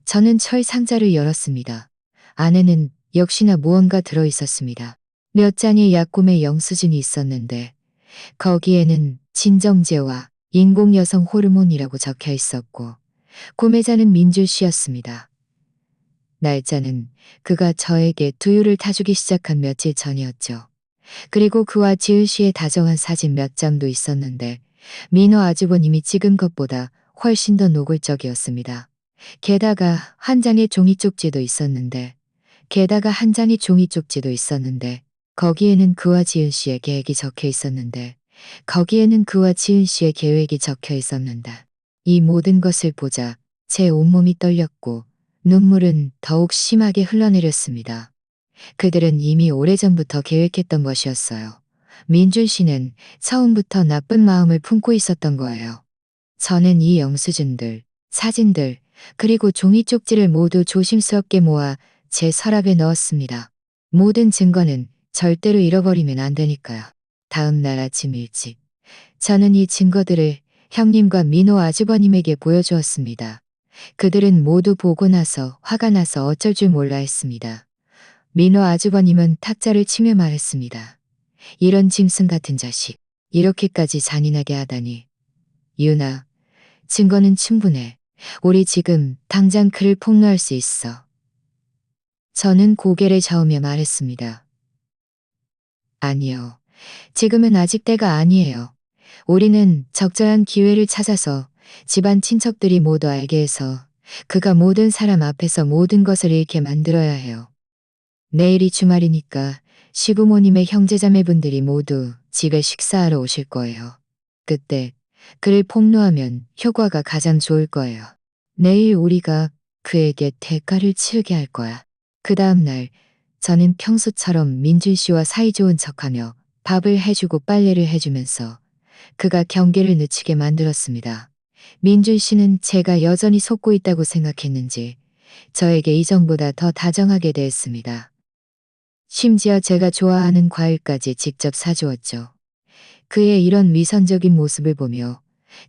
저는 철 상자를 열었습니다. 안에는 역시나 무언가 들어 있었습니다. 몇 장의 약품의 영수증이 있었는데 거기에는 진정제와 인공 여성 호르몬이라고 적혀 있었고 구매자는 민준 씨였습니다. 날짜는 그가 저에게 두유를 타주기 시작한 며칠 전이었죠. 그리고 그와 지은 씨의 다정한 사진 몇 장도 있었는데 민호 아주버님이 찍은 것보다 훨씬 더 노골적이었습니다. 게다가 한 장의 종이 쪽지도 있었는데 거기에는 그와 지은 씨의 계획이 적혀 있었는데 이 모든 것을 보자 제 온몸이 떨렸고 눈물은 더욱 심하게 흘러내렸습니다. 그들은 이미 오래전부터 계획했던 것이었어요. 민준 씨는 처음부터 나쁜 마음을 품고 있었던 거예요. 저는 이 영수증들, 사진들, 그리고 종이 쪽지를 모두 조심스럽게 모아 제 서랍에 넣었습니다. 모든 증거는 절대로 잃어버리면 안 되니까요. 다음 날 아침 일찍 저는 이 증거들을 형님과 민호 아주버님에게 보여주었습니다. 그들은 모두 보고 나서 화가 나서 어쩔 줄 몰라 했습니다. 민호 아주버님은 탁자를 치며 말했습니다. 이런 짐승 같은 자식, 이렇게까지 잔인하게 하다니. 유나, 증거는 충분해. 우리 지금 당장 그를 폭로할 수 있어. 저는 고개를 저으며 말했습니다. 아니요. 지금은 아직 때가 아니에요. 우리는 적절한 기회를 찾아서 집안 친척들이 모두 알게 해서 그가 모든 사람 앞에서 모든 것을 잃게 만들어야 해요. 내일이 주말이니까 시부모님의 형제자매분들이 모두 집에 식사하러 오실 거예요. 그때 그를 폭로하면 효과가 가장 좋을 거예요. 내일 우리가 그에게 대가를 치르게 할 거야. 그 다음날 저는 평소처럼 민준 씨와 사이좋은 척하며 밥을 해주고 빨래를 해주면서 그가 경계를 늦추게 만들었습니다. 민준 씨는 제가 여전히 속고 있다고 생각했는지 저에게 이전보다 더 다정하게 대했습니다. 심지어 제가 좋아하는 과일까지 직접 사주었죠. 그의 이런 위선적인 모습을 보며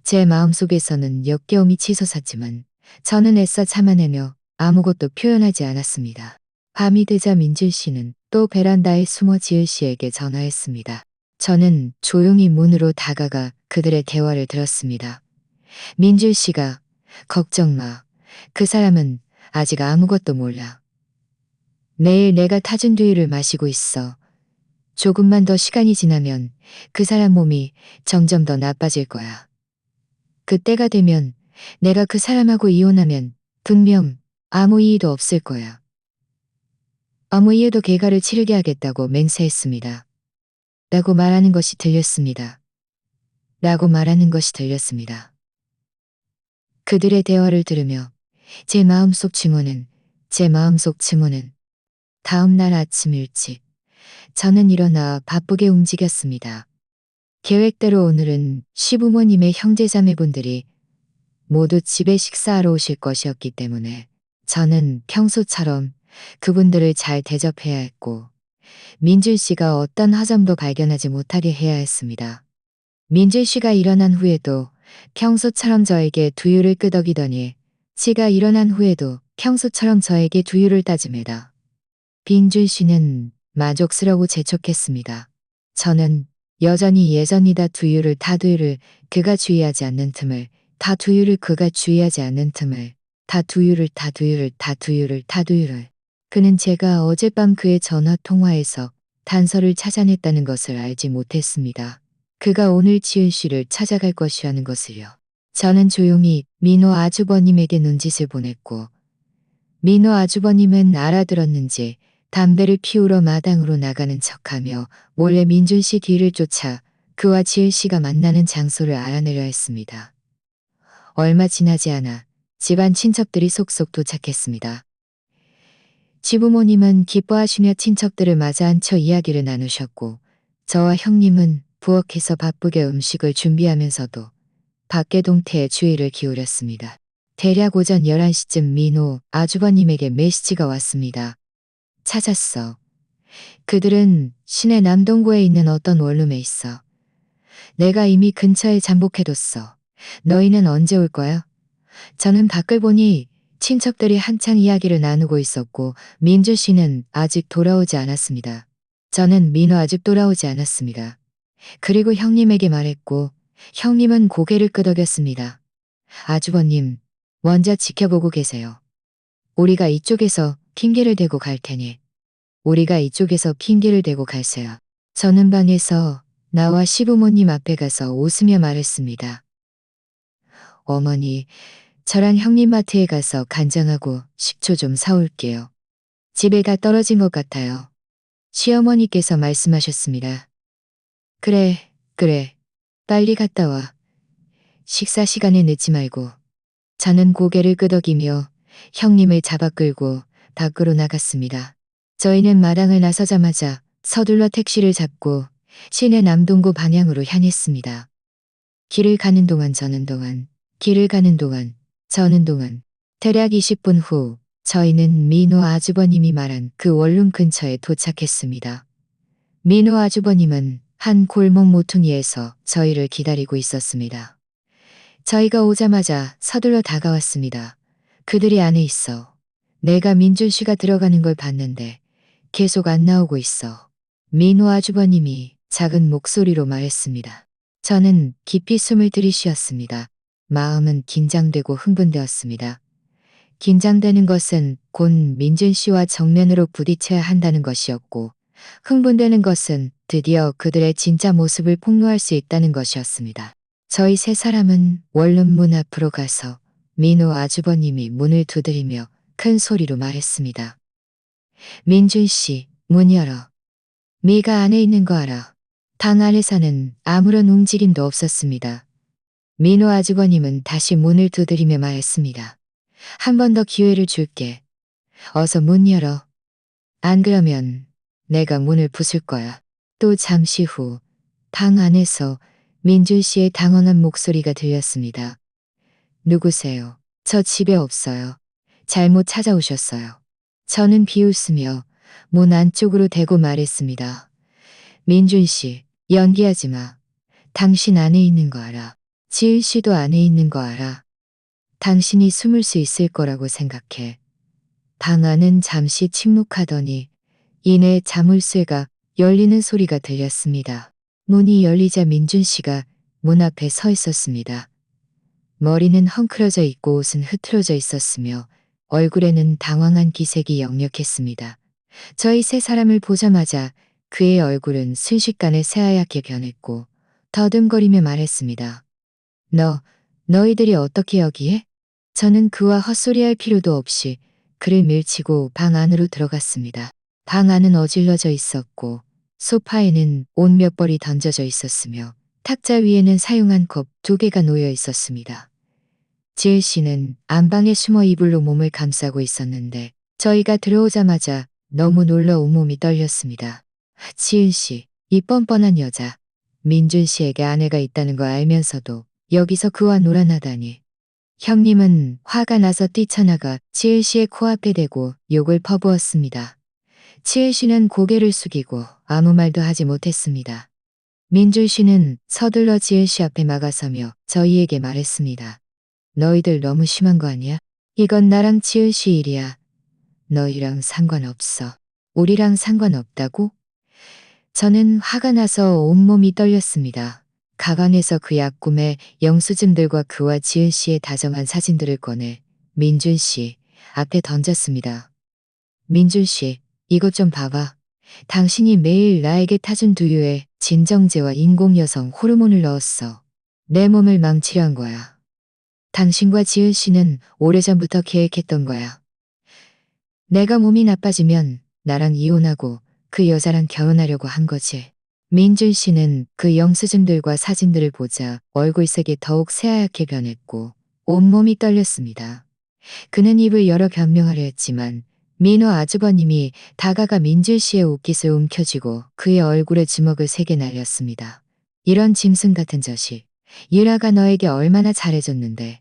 제 마음속에서는 역겨움이 치솟았지만 저는 애써 참아내며 아무것도 표현하지 않았습니다. 밤이 되자 민준 씨는 또 베란다에 숨어 지을 씨에게 전화했습니다. 저는 조용히 문으로 다가가 그들의 대화를 들었습니다. 민준 씨가 걱정 마. 그 사람은 아직 아무것도 몰라. 매일 내가 타준 두유를 마시고 있어. 조금만 더 시간이 지나면 그 사람 몸이 점점 더 나빠질 거야. 그때가 되면 내가 그 사람하고 이혼하면 분명 아무 이유도 없을 거야. 아무 이유도 개가를 치르게 하겠다고 맹세했습니다. 라고 말하는 것이 들렸습니다. 라고 말하는 것이 들렸습니다. 그들의 대화를 들으며 제 마음속 증오는 다음 날 아침 일찍 저는 일어나 바쁘게 움직였습니다. 계획대로 오늘은 시부모님의 형제자매분들이 모두 집에 식사하러 오실 것이었기 때문에 저는 평소처럼 그분들을 잘 대접해야 했고 민준 씨가 어떤 하점도 발견하지 못하게 해야 했습니다. 민준 씨가 일어난 후에도 평소처럼 저에게 두유를 끄덕이더니 씨가 일어난 후에도 평소처럼 저에게 두유를 따집니다. 민준 씨는 만족스러워 재촉했습니다. 저는 여전히 예전이다 두유를 그가 주의하지 않는 틈을 다 두유를 그가 주의하지 않는 틈을 다 두유를 그는 제가 어젯밤 그의 전화 통화에서 단서를 찾아냈다는 것을 알지 못했습니다. 그가 오늘 지은 씨를 찾아갈 것이라는 것을요. 저는 조용히 민호 아주버님에게 눈짓을 보냈고 민호 아주버님은 알아들었는지 담배를 피우러 마당으로 나가는 척하며 몰래 민준 씨 뒤를 쫓아 그와 지은 씨가 만나는 장소를 알아내려 했습니다. 얼마 지나지 않아 집안 친척들이 속속 도착했습니다. 지부모님은 기뻐하시며 친척들을 맞아 앉혀 이야기를 나누셨고 저와 형님은 부엌에서 바쁘게 음식을 준비하면서도 밖의 동태에 주의를 기울였습니다. 대략 오전 11시쯤 민호 아주버님에게 메시지가 왔습니다. 찾았어. 그들은 시내 남동구에 있는 어떤 원룸에 있어. 내가 이미 근처에 잠복해뒀어. 너희는 언제 올 거야? 저는 밖을 보니 친척들이 한창 이야기를 나누고 있었고 민주 씨는 아직 돌아오지 않았습니다. 저는 민호 아직 돌아오지 않았습니다. 그리고 형님에게 말했고 형님은 고개를 끄덕였습니다. 아주버님, 먼저 지켜보고 계세요. 우리가 이쪽에서 핑계를 대고 갈 테니. 우리가 이쪽에서 핑계를 대고 갈세요. 저는 방에서 나와 시부모님 앞에 가서 웃으며 말했습니다. 어머니, 저랑 형님 마트에 가서 간장하고 식초 좀 사올게요. 집에 다 떨어진 것 같아요. 시어머니께서 말씀하셨습니다. 그래, 그래. 빨리 갔다 와. 식사 시간에 늦지 말고. 저는 고개를 끄덕이며 형님을 잡아 끌고 밖으로 나갔습니다. 저희는 마당을 나서자마자 서둘러 택시를 잡고 시내 남동구 방향으로 향했습니다. 길을 가는 동안 대략 20분 후 저희는 민호 아주버님이 말한 그 원룸 근처에 도착했습니다. 민호 아주버님은 한 골목 모퉁이에서 저희를 기다리고 있었습니다. 저희가 오자마자 서둘러 다가왔습니다. 그들이 안에 있어. 내가 민준 씨가 들어가는 걸 봤는데 계속 안 나오고 있어. 민호 아주버님이 작은 목소리로 말했습니다. 저는 깊이 숨을 들이쉬었습니다. 마음은 긴장되고 흥분되었습니다. 긴장되는 것은 곧 민준 씨와 정면으로 부딪혀야 한다는 것이었고, 흥분되는 것은 드디어 그들의 진짜 모습을 폭로할 수 있다는 것이었습니다. 저희 세 사람은 원룸 문 앞으로 가서 민호 아주버님이 문을 두드리며 큰 소리로 말했습니다. 민준 씨, 문 열어. 미가 안에 있는 거 알아. 방 안에서는 아무런 움직임도 없었습니다. 민호 아주버님은 다시 문을 두드리며 말했습니다. 한 번 더 기회를 줄게. 어서 문 열어. 안 그러면 내가 문을 부술 거야. 또 잠시 후 방 안에서 민준 씨의 당황한 목소리가 들렸습니다. 누구세요? 저 집에 없어요. 잘못 찾아오셨어요. 저는 비웃으며 문 안쪽으로 대고 말했습니다. 민준 씨, 연기하지 마. 당신 안에 있는 거 알아. 지은 씨도 안에 있는 거 알아. 당신이 숨을 수 있을 거라고 생각해. 방 안은 잠시 침묵하더니 이내 자물쇠가 열리는 소리가 들렸습니다. 문이 열리자 민준 씨가 문 앞에 서 있었습니다. 머리는 헝클어져 있고 옷은 흐트러져 있었으며 얼굴에는 당황한 기색이 역력했습니다. 저희 세 사람을 보자마자 그의 얼굴은 순식간에 새하얗게 변했고 더듬거리며 말했습니다. 너희들이 어떻게 여기에? 저는 그와 헛소리할 필요도 없이 그를 밀치고 방 안으로 들어갔습니다. 방 안은 어질러져 있었고 소파에는 옷 몇 벌이 던져져 있었으며 탁자 위에는 사용한 컵 2개가 놓여 있었습니다. 지은 씨는 안방에 숨어 이불로 몸을 감싸고 있었는데 저희가 들어오자마자 너무 놀라 온몸이 떨렸습니다. 지은 씨, 이 뻔뻔한 여자. 민준 씨에게 아내가 있다는 걸 알면서도 여기서 그와 놀아나다니. 형님은 화가 나서 뛰쳐나가 지은 씨의 코앞에 대고 욕을 퍼부었습니다. 지은 씨는 고개를 숙이고 아무 말도 하지 못했습니다. 민준 씨는 서둘러 지은 씨 앞에 막아서며 저희에게 말했습니다. 너희들 너무 심한 거 아니야? 이건 나랑 지은 씨 일이야. 너희랑 상관없어. 우리랑 상관없다고? 저는 화가 나서 온몸이 떨렸습니다. 가방에서 그 약꿈의 영수증들과 그와 지은 씨의 다정한 사진들을 꺼내 민준 씨 앞에 던졌습니다. 민준 씨, 이것 좀 봐봐. 당신이 매일 나에게 타준 두유에 진정제와 인공여성 호르몬을 넣었어. 내 몸을 망치려 한 거야. 당신과 지은 씨는 오래전부터 계획했던 거야. 내가 몸이 나빠지면 나랑 이혼하고 그 여자랑 결혼하려고 한 거지. 민준 씨는 그 영수증들과 사진들을 보자 얼굴색이 더욱 새하얗게 변했고 온몸이 떨렸습니다. 그는 입을 열어 변명하려 했지만 민호 아주버님이 다가가 민준 씨의 옷깃을 움켜쥐고 그의 얼굴에 주먹을 3개 날렸습니다. 이런 짐승 같은 자식. 유라가 너에게 얼마나 잘해줬는데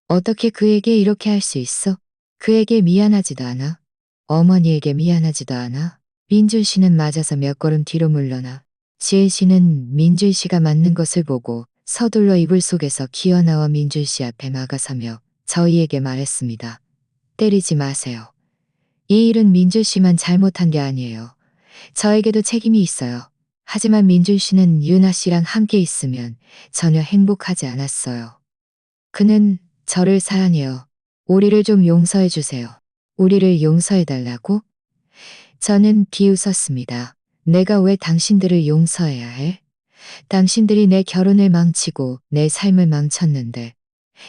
어떻게 그에게 이렇게 할 수 있어? 그에게 미안하지도 않아? 어머니에게 미안하지도 않아? 민준 씨는 맞아서 몇 걸음 뒤로 물러나 지은 씨는 민준 씨가 맞는 것을 보고 서둘러 이불 속에서 기어나와 민준 씨 앞에 막아서며 저희에게 말했습니다. 때리지 마세요. 이 일은 민준 씨만 잘못한 게 아니에요. 저에게도 책임이 있어요. 하지만 민준 씨는 유나 씨랑 함께 있으면 전혀 행복하지 않았어요. 그는 저를 사랑해요. 우리를 좀 용서해 주세요. 우리를 용서해 달라고? 저는 비웃었습니다. 내가 왜 당신들을 용서해야 해? 당신들이 내 결혼을 망치고 내 삶을 망쳤는데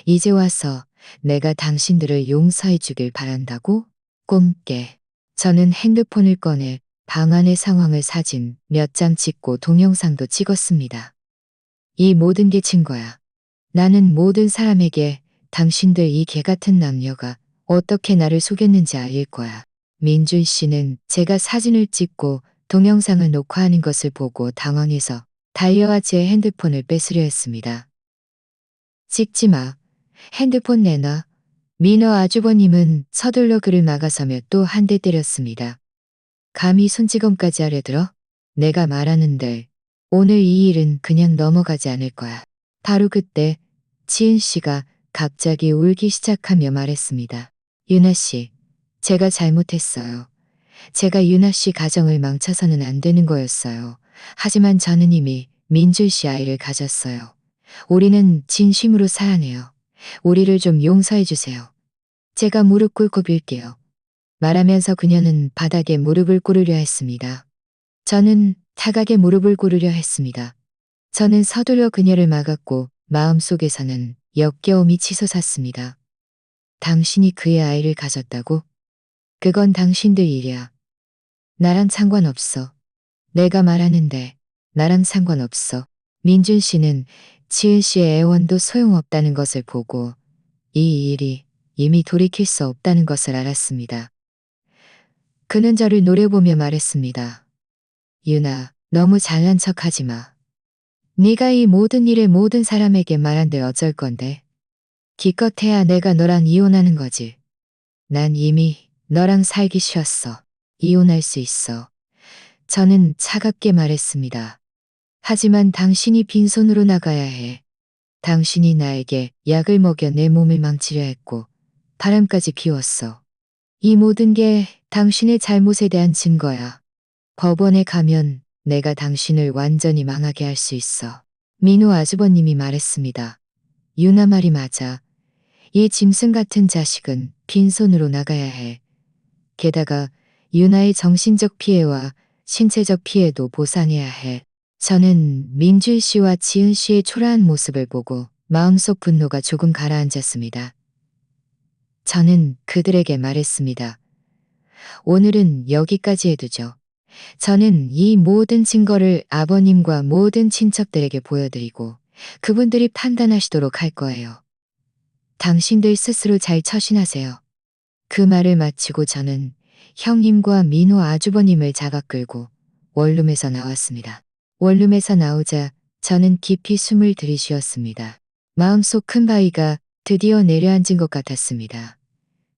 이제 와서 내가 당신들을 용서해 주길 바란다고? 꼼깨. 저는 핸드폰을 꺼내 방 안의 상황을 사진 몇 장 찍고 동영상도 찍었습니다. 이 모든 게 증거야. 나는 모든 사람에게 당신들 이 개 같은 남녀가 어떻게 나를 속였는지 알릴 거야. 민준 씨는 제가 사진을 찍고 동영상을 녹화하는 것을 보고 당황해서 달려와 제 핸드폰을 뺏으려 했습니다. 찍지 마. 핸드폰 내놔. 민호 아주버님은 서둘러 그를 막아서며 또 한 대 때렸습니다. 감히 손찌검까지 하려 들어? 내가 말하는데 오늘 이 일은 그냥 넘어가지 않을 거야. 바로 그때 지은 씨가 갑자기 울기 시작하며 말했습니다. 유나 씨, 제가 잘못했어요. 제가 유나 씨 가정을 망쳐서는 안 되는 거였어요. 하지만 저는 이미 민준 씨 아이를 가졌어요. 우리는 진심으로 사랑해요. 우리를 좀 용서해 주세요. 제가 무릎 꿇고 빌게요. 말하면서 그녀는 바닥에 무릎을 꿇으려 했습니다. 저는 타각에 무릎을 꿇으려 했습니다. 저는 서둘러 그녀를 막았고 마음속에서는 역겨움이 치솟았습니다. 당신이 그의 아이를 가졌다고? 그건 당신들 일이야. 나랑 상관없어. 내가 말하는데 나랑 상관없어. 민준 씨는 지은 씨의 애원도 소용없다는 것을 보고 이 일이 이미 돌이킬 수 없다는 것을 알았습니다. 그는 저를 노려보며 말했습니다. 유나, 너무 잘난 척하지 마. 네가 이 모든 일을 모든 사람에게 말한들 어쩔 건데. 기껏해야 내가 너랑 이혼하는 거지. 난 이미 너랑 살기 싫었어. 이혼할 수 있어. 저는 차갑게 말했습니다. 하지만 당신이 빈손으로 나가야 해. 당신이 나에게 약을 먹여 내 몸을 망치려 했고 바람까지 피웠어. 이 모든 게 당신의 잘못에 대한 증거야. 법원에 가면 내가 당신을 완전히 망하게 할 수 있어. 민호 아주버님이 말했습니다. 유나 말이 맞아. 이 짐승 같은 자식은 빈손으로 나가야 해. 게다가 유나의 정신적 피해와 신체적 피해도 보상해야 해. 저는 민준 씨와 지은 씨의 초라한 모습을 보고 마음속 분노가 조금 가라앉았습니다. 저는 그들에게 말했습니다. 오늘은 여기까지 해두죠. 저는 이 모든 증거를 아버님과 모든 친척들에게 보여드리고 그분들이 판단하시도록 할 거예요. 당신들 스스로 잘 처신하세요. 그 말을 마치고 저는 형님과 민호 아주버님을 잡아 끌고 원룸에서 나왔습니다. 원룸에서 나오자 저는 깊이 숨을 들이쉬었습니다. 마음속 큰 바위가 드디어 내려앉은 것 같았습니다.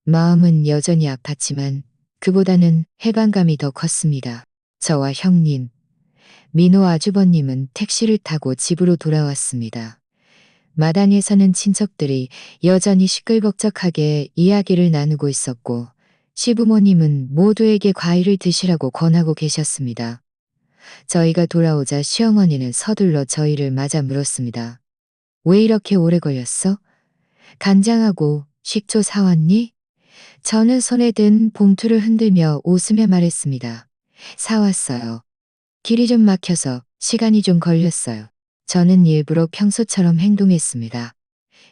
마음은 여전히 아팠지만 그보다는 해방감이 더 컸습니다. 저와 형님, 민호 아주버님은 택시를 타고 집으로 돌아왔습니다. 마당에서는 친척들이 여전히 시끌벅적하게 이야기를 나누고 있었고 시부모님은 모두에게 과일을 드시라고 권하고 계셨습니다. 저희가 돌아오자 시어머니는 서둘러 저희를 맞아 물었습니다. 왜 이렇게 오래 걸렸어? 간장하고 식초 사왔니? 저는 손에 든 봉투를 흔들며 웃으며 말했습니다. 사왔어요. 길이 좀 막혀서 시간이 좀 걸렸어요. 저는 일부러 평소처럼 행동했습니다.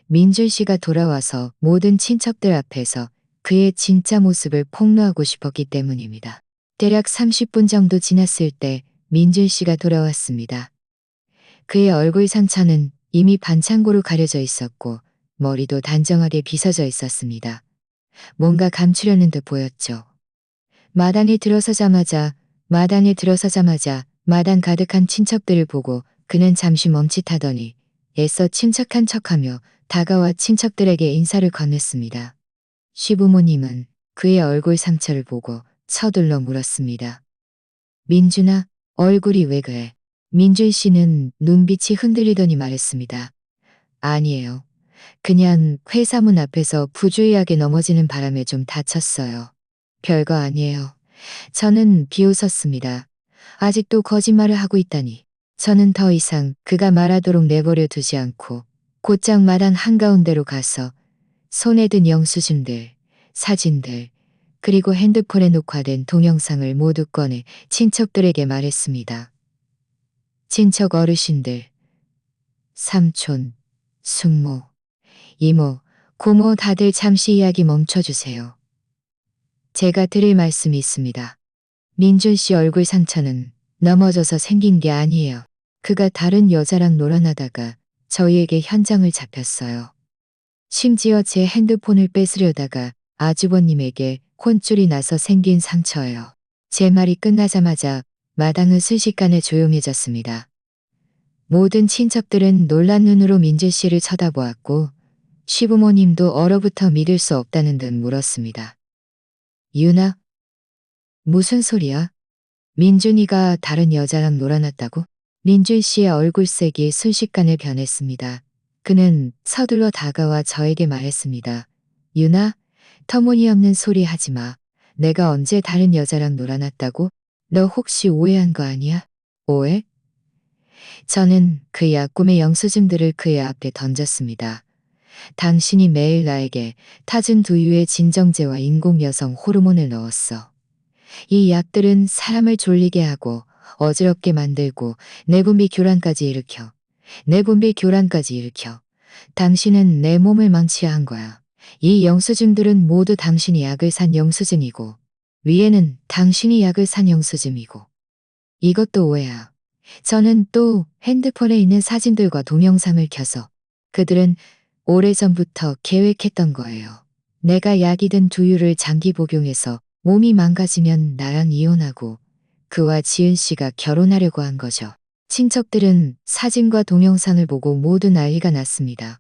민준 씨가 돌아와서 모든 친척들 앞에서 그의 진짜 모습을 폭로하고 싶었기 때문입니다. 대략 30분 정도 지났을 때 민준 씨가 돌아왔습니다. 그의 얼굴 상처는 이미 반창고로 가려져 있었고 머리도 단정하게 빗어져 있었습니다. 뭔가 감추려는 듯 보였죠. 마당에 들어서자마자 마당 가득한 친척들을 보고 그는 잠시 멈칫하더니 애써 침착한 척하며 다가와 친척들에게 인사를 건넸습니다. 시부모님은 그의 얼굴 상처를 보고 서둘러 물었습니다. 민준아, 얼굴이 왜 그래? 민준 씨는 눈빛이 흔들리더니 말했습니다. 아니에요. 그냥 회사 문 앞에서 부주의하게 넘어지는 바람에 좀 다쳤어요. 별거 아니에요. 저는 비웃었습니다. 아직도 거짓말을 하고 있다니. 저는 더 이상 그가 말하도록 내버려 두지 않고 곧장 마당 한가운데로 가서 손에 든 영수증들, 사진들, 그리고 핸드폰에 녹화된 동영상을 모두 꺼내 친척들에게 말했습니다. 친척 어르신들, 삼촌, 숙모, 이모, 고모 다들 잠시 이야기 멈춰주세요. 제가 드릴 말씀이 있습니다. 민준 씨 얼굴 상처는 넘어져서 생긴 게 아니에요. 그가 다른 여자랑 놀아나다가 저희에게 현장을 잡혔어요. 심지어 제 핸드폰을 뺏으려다가 아주버님에게 혼쭐이 나서 생긴 상처예요. 제 말이 끝나자마자 마당은 순식간에 조용해졌습니다. 모든 친척들은 놀란 눈으로 민준 씨를 쳐다보았고 시부모님도 얼어붙어 믿을 수 없다는 듯 물었습니다. 유나? 무슨 소리야? 민준이가 다른 여자랑 놀아났다고? 민준 씨의 얼굴색이 순식간에 변했습니다. 그는 서둘러 다가와 저에게 말했습니다. 유나, 터무니없는 소리 하지 마. 내가 언제 다른 여자랑 놀아났다고? 너 혹시 오해한 거 아니야? 오해? 저는 그의 꿈의 영수증들을 그의 앞에 던졌습니다. 당신이 매일 나에게 타준 두유에 진정제와 인공 여성 호르몬을 넣었어. 이 약들은 사람을 졸리게 하고 어지럽게 만들고 내분비 교란까지 일으켜. 당신은 내 몸을 망치한 거야. 이 영수증들은 모두 당신이 약을 산 영수증이고 위에는 당신이 약을 산 영수증이고 이것도 오해야. 저는 또 핸드폰에 있는 사진들과 동영상을 켜서 그들은 오래전부터 계획했던 거예요. 내가 약이 든 두유를 장기 복용해서 몸이 망가지면 나랑 이혼하고 그와 지은 씨가 결혼하려고 한 거죠. 친척들은 사진과 동영상을 보고 모두 난리가 났습니다.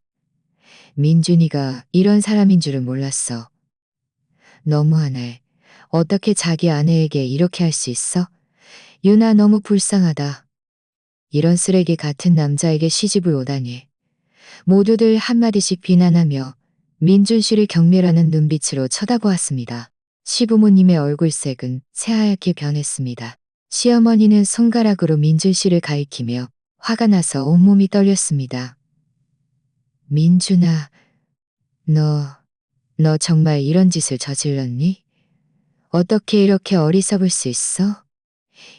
민준이가 이런 사람인 줄은 몰랐어. 너무하네. 어떻게 자기 아내에게 이렇게 할 수 있어? 유나 너무 불쌍하다. 이런 쓰레기 같은 남자에게 시집을 오다니. 모두들 한마디씩 비난하며 민준 씨를 경멸하는 눈빛으로 쳐다보았습니다. 시부모님의 얼굴색은 새하얗게 변했습니다. 시어머니는 손가락으로 민준 씨를 가리키며 화가 나서 온몸이 떨렸습니다. 민준아, 너 정말 이런 짓을 저질렀니? 어떻게 이렇게 어리석을 수 있어?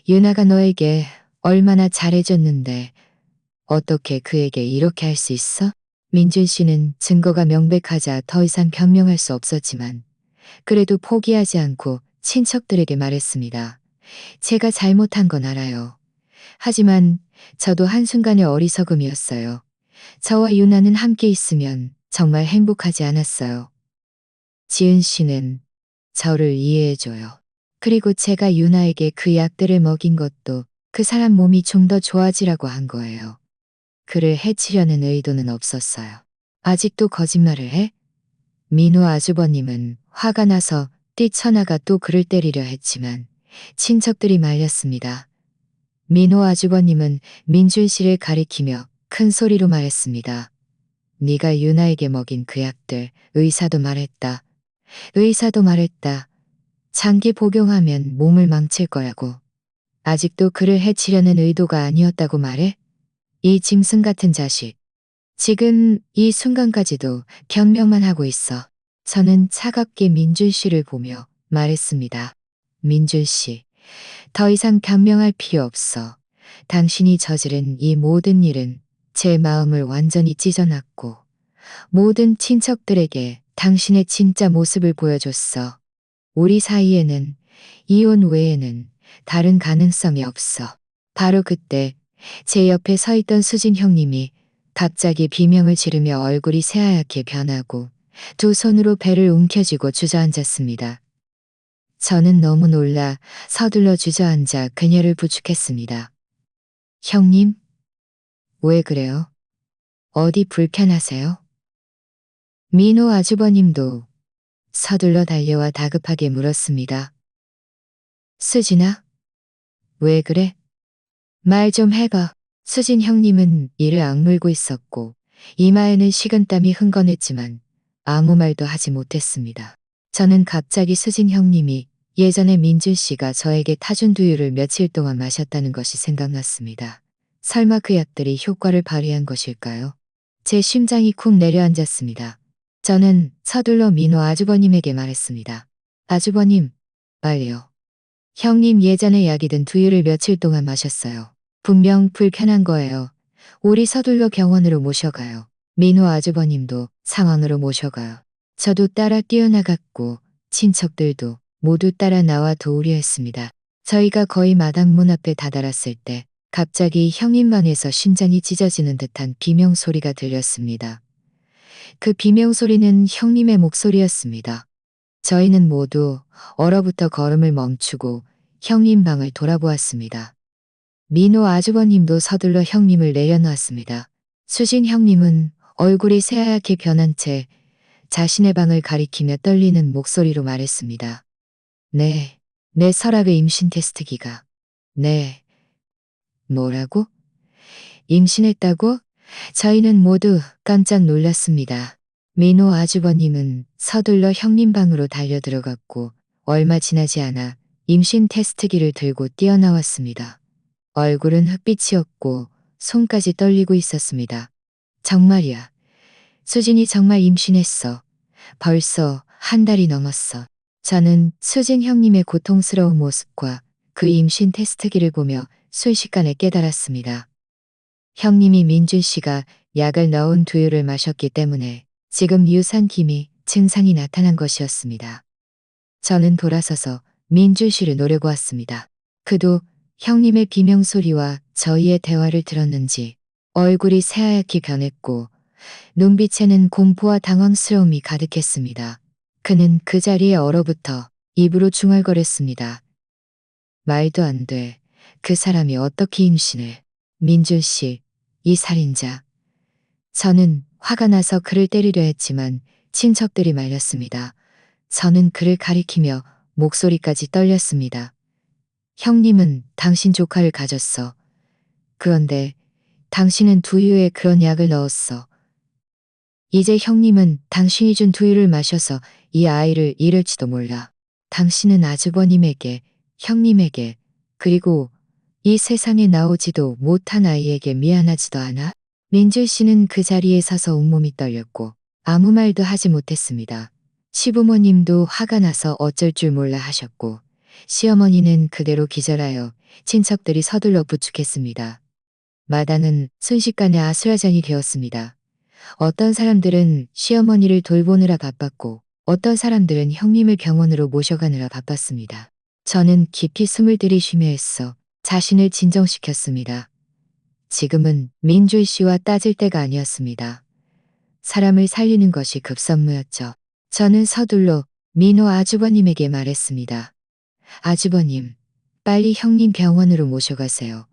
유나가 너에게 얼마나 잘해줬는데 어떻게 그에게 이렇게 할 수 있어? 민준 씨는 증거가 명백하자 더 이상 변명할 수 없었지만 그래도 포기하지 않고 친척들에게 말했습니다. 제가 잘못한 건 알아요. 하지만 저도 한순간의 어리석음이었어요. 저와 유나는 함께 있으면 정말 행복하지 않았어요. 지은 씨는 저를 이해해줘요. 그리고 제가 유나에게 그 약들을 먹인 것도 그 사람 몸이 좀 더 좋아지라고 한 거예요. 그를 해치려는 의도는 없었어요. 아직도 거짓말을 해? 민호 아주버님은 화가 나서 뛰쳐나가 또 그를 때리려 했지만 친척들이 말렸습니다. 민호 아주버님은 민준 씨를 가리키며 큰 소리로 말했습니다. 네가 유나에게 먹인 그 약들 의사도 말했다. 의사도 말했다. 장기 복용하면 몸을 망칠 거라고. 아직도 그를 해치려는 의도가 아니었다고 말해? 이 짐승 같은 자식. 지금 이 순간까지도 변명만 하고 있어. 저는 차갑게 민준 씨를 보며 말했습니다. 민준 씨, 더 이상 변명할 필요 없어. 당신이 저지른 이 모든 일은 제 마음을 완전히 찢어놨고 모든 친척들에게 당신의 진짜 모습을 보여줬어. 우리 사이에는 이혼 외에는 다른 가능성이 없어. 바로 그때 제 옆에 서 있던 수진 형님이 갑자기 비명을 지르며 얼굴이 새하얗게 변하고 두 손으로 배를 움켜쥐고 주저앉았습니다. 저는 너무 놀라 서둘러 주저앉아 그녀를 부축했습니다. 형님? 왜 그래요? 어디 불편하세요? 민호 아주버님도 서둘러 달려와 다급하게 물었습니다. 수진아? 왜 그래? 말 좀 해봐. 수진 형님은 이를 악물고 있었고 이마에는 식은땀이 흥건했지만 아무 말도 하지 못했습니다. 저는 갑자기 수진 형님이 예전에 민준 씨가 저에게 타준 두유를 며칠 동안 마셨다는 것이 생각났습니다. 설마 그 약들이 효과를 발휘한 것일까요? 제 심장이 쿵 내려앉았습니다. 저는 서둘러 민호 아주버님에게 말했습니다. 아주버님, 빨리요. 형님 예전에 약이 든 두유를 며칠 동안 마셨어요. 분명 불편한 거예요. 우리 서둘러 병원으로 모셔가요. 민호 아주버님도 상황으로 모셔가요. 저도 따라 뛰어나갔고 친척들도 모두 따라 나와 도우려 했습니다. 저희가 거의 마당 문 앞에 다다랐을 때 갑자기 형님 방에서 심장이 찢어지는 듯한 비명소리가 들렸습니다. 그 비명소리는 형님의 목소리였습니다. 저희는 모두 얼어붙어 걸음을 멈추고 형님 방을 돌아보았습니다. 민호 아주버님도 서둘러 형님을 내려놓았습니다. 수진 형님은 얼굴이 새하얗게 변한 채 자신의 방을 가리키며 떨리는 목소리로 말했습니다. 네, 내 서랍의 임신 테스트기가. 네. 뭐라고? 임신했다고? 저희는 모두 깜짝 놀랐습니다. 민호 아주버님은 서둘러 형님 방으로 달려들어갔고 얼마 지나지 않아 임신 테스트기를 들고 뛰어나왔습니다. 얼굴은 흑빛이었고 손까지 떨리고 있었습니다. 정말이야. 수진이 정말 임신했어. 벌써 한 달이 넘었어. 저는 수진 형님의 고통스러운 모습과 그 임신 테스트기를 보며 순식간에 깨달았습니다. 형님이 민준 씨가 약을 넣은 두유를 마셨기 때문에 지금 유산기미 증상이 나타난 것이었습니다. 저는 돌아서서 민준 씨를 노려고 왔습니다. 그도 형님의 비명소리와 저희의 대화를 들었는지 얼굴이 새하얗게 변했고 눈빛에는 공포와 당황스러움이 가득했습니다. 그는 그 자리에 얼어붙어 입으로 중얼거렸습니다. 말도 안 돼. 그 사람이 어떻게 임신을. 민준 씨, 이 살인자. 저는 화가 나서 그를 때리려 했지만 친척들이 말렸습니다. 저는 그를 가리키며 목소리까지 떨렸습니다. 형님은 당신 조카를 가졌어. 그런데 당신은 두유에 그런 약을 넣었어. 이제 형님은 당신이 준 두유를 마셔서 이 아이를 잃을지도 몰라. 당신은 아주버님에게, 형님에게, 그리고 이 세상에 나오지도 못한 아이에게 미안하지도 않아? 민줄 씨는 그 자리에 서서 온몸이 떨렸고 아무 말도 하지 못했습니다. 시부모님도 화가 나서 어쩔 줄 몰라 하셨고 시어머니는 그대로 기절하여 친척들이 서둘러 부축했습니다. 마당은 순식간에 아수라장이 되었습니다. 어떤 사람들은 시어머니를 돌보느라 바빴고 어떤 사람들은 형님을 병원으로 모셔가느라 바빴습니다. 저는 깊이 숨을 들이쉬며 애써 자신을 진정시켰습니다. 지금은 민줄 씨와 따질 때가 아니었습니다. 사람을 살리는 것이 급선무였죠. 저는 서둘러 민호 아주버님에게 말했습니다. 아주버님, 빨리 형님 병원으로 모셔가세요.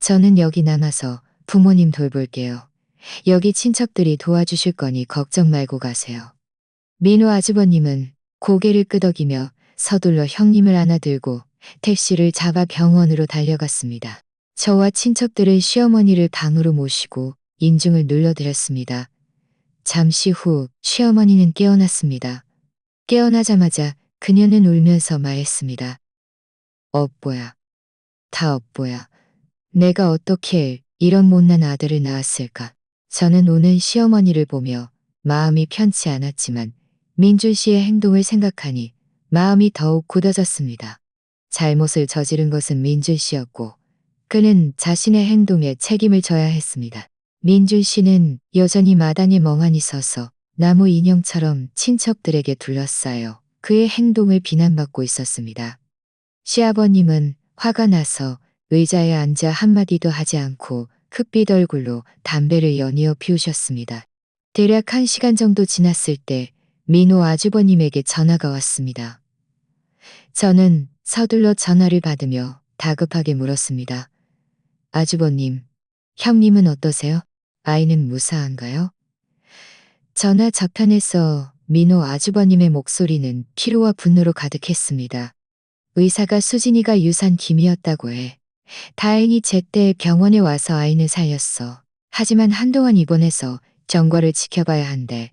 저는 여기 남아서 부모님 돌볼게요. 여기 친척들이 도와주실 거니 걱정 말고 가세요. 민호 아주버님은 고개를 끄덕이며 서둘러 형님을 안아들고 택시를 잡아 병원으로 달려갔습니다. 저와 친척들은 시어머니를 방으로 모시고 인중을 눌러드렸습니다. 잠시 후 시어머니는 깨어났습니다. 깨어나자마자 그녀는 울면서 말했습니다. 업보야. 다 업보야. 내가 어떻게 이런 못난 아들을 낳았을까. 저는 우는 시어머니를 보며 마음이 편치 않았지만 민준 씨의 행동을 생각하니 마음이 더욱 굳어졌습니다. 잘못을 저지른 것은 민준 씨였고 그는 자신의 행동에 책임을 져야 했습니다. 민준 씨는 여전히 마당에 멍하니 서서 나무 인형처럼 친척들에게 둘러싸여 그의 행동을 비난받고 있었습니다. 시아버님은 화가 나서 의자에 앉아 한마디도 하지 않고 흑빛 얼굴로 담배를 연이어 피우셨습니다. 대략 1시간 정도 지났을 때 민호 아주버님에게 전화가 왔습니다. 저는 서둘러 전화를 받으며 다급하게 물었습니다. 아주버님, 형님은 어떠세요? 아이는 무사한가요? 전화 저편에서 민호 아주버님의 목소리는 피로와 분노로 가득했습니다. 의사가 수진이가 유산기미였다고 해. 다행히 제때 병원에 와서 아이는 살렸어. 하지만 한동안 입원해서 경과를 지켜봐야 한대.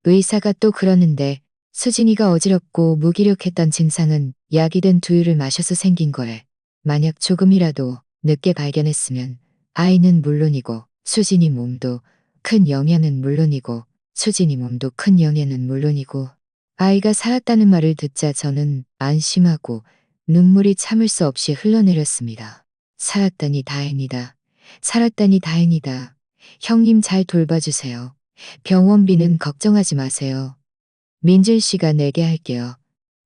의사가 또 그러는데 수진이가 어지럽고 무기력했던 증상은 약이 든 두유를 마셔서 생긴 거래. 만약 조금이라도 늦게 발견했으면 아이는 물론이고 수진이 몸도 큰 영향은 물론이고 수진이 몸도 큰 영향은 물론이고 아이가 살았다는 말을 듣자 저는 안심하고 눈물이 참을 수 없이 흘러내렸습니다. 살았다니 다행이다. 살았다니 다행이다. 형님 잘 돌봐주세요. 병원비는 걱정하지 마세요. 민준 씨가 내게 할게요.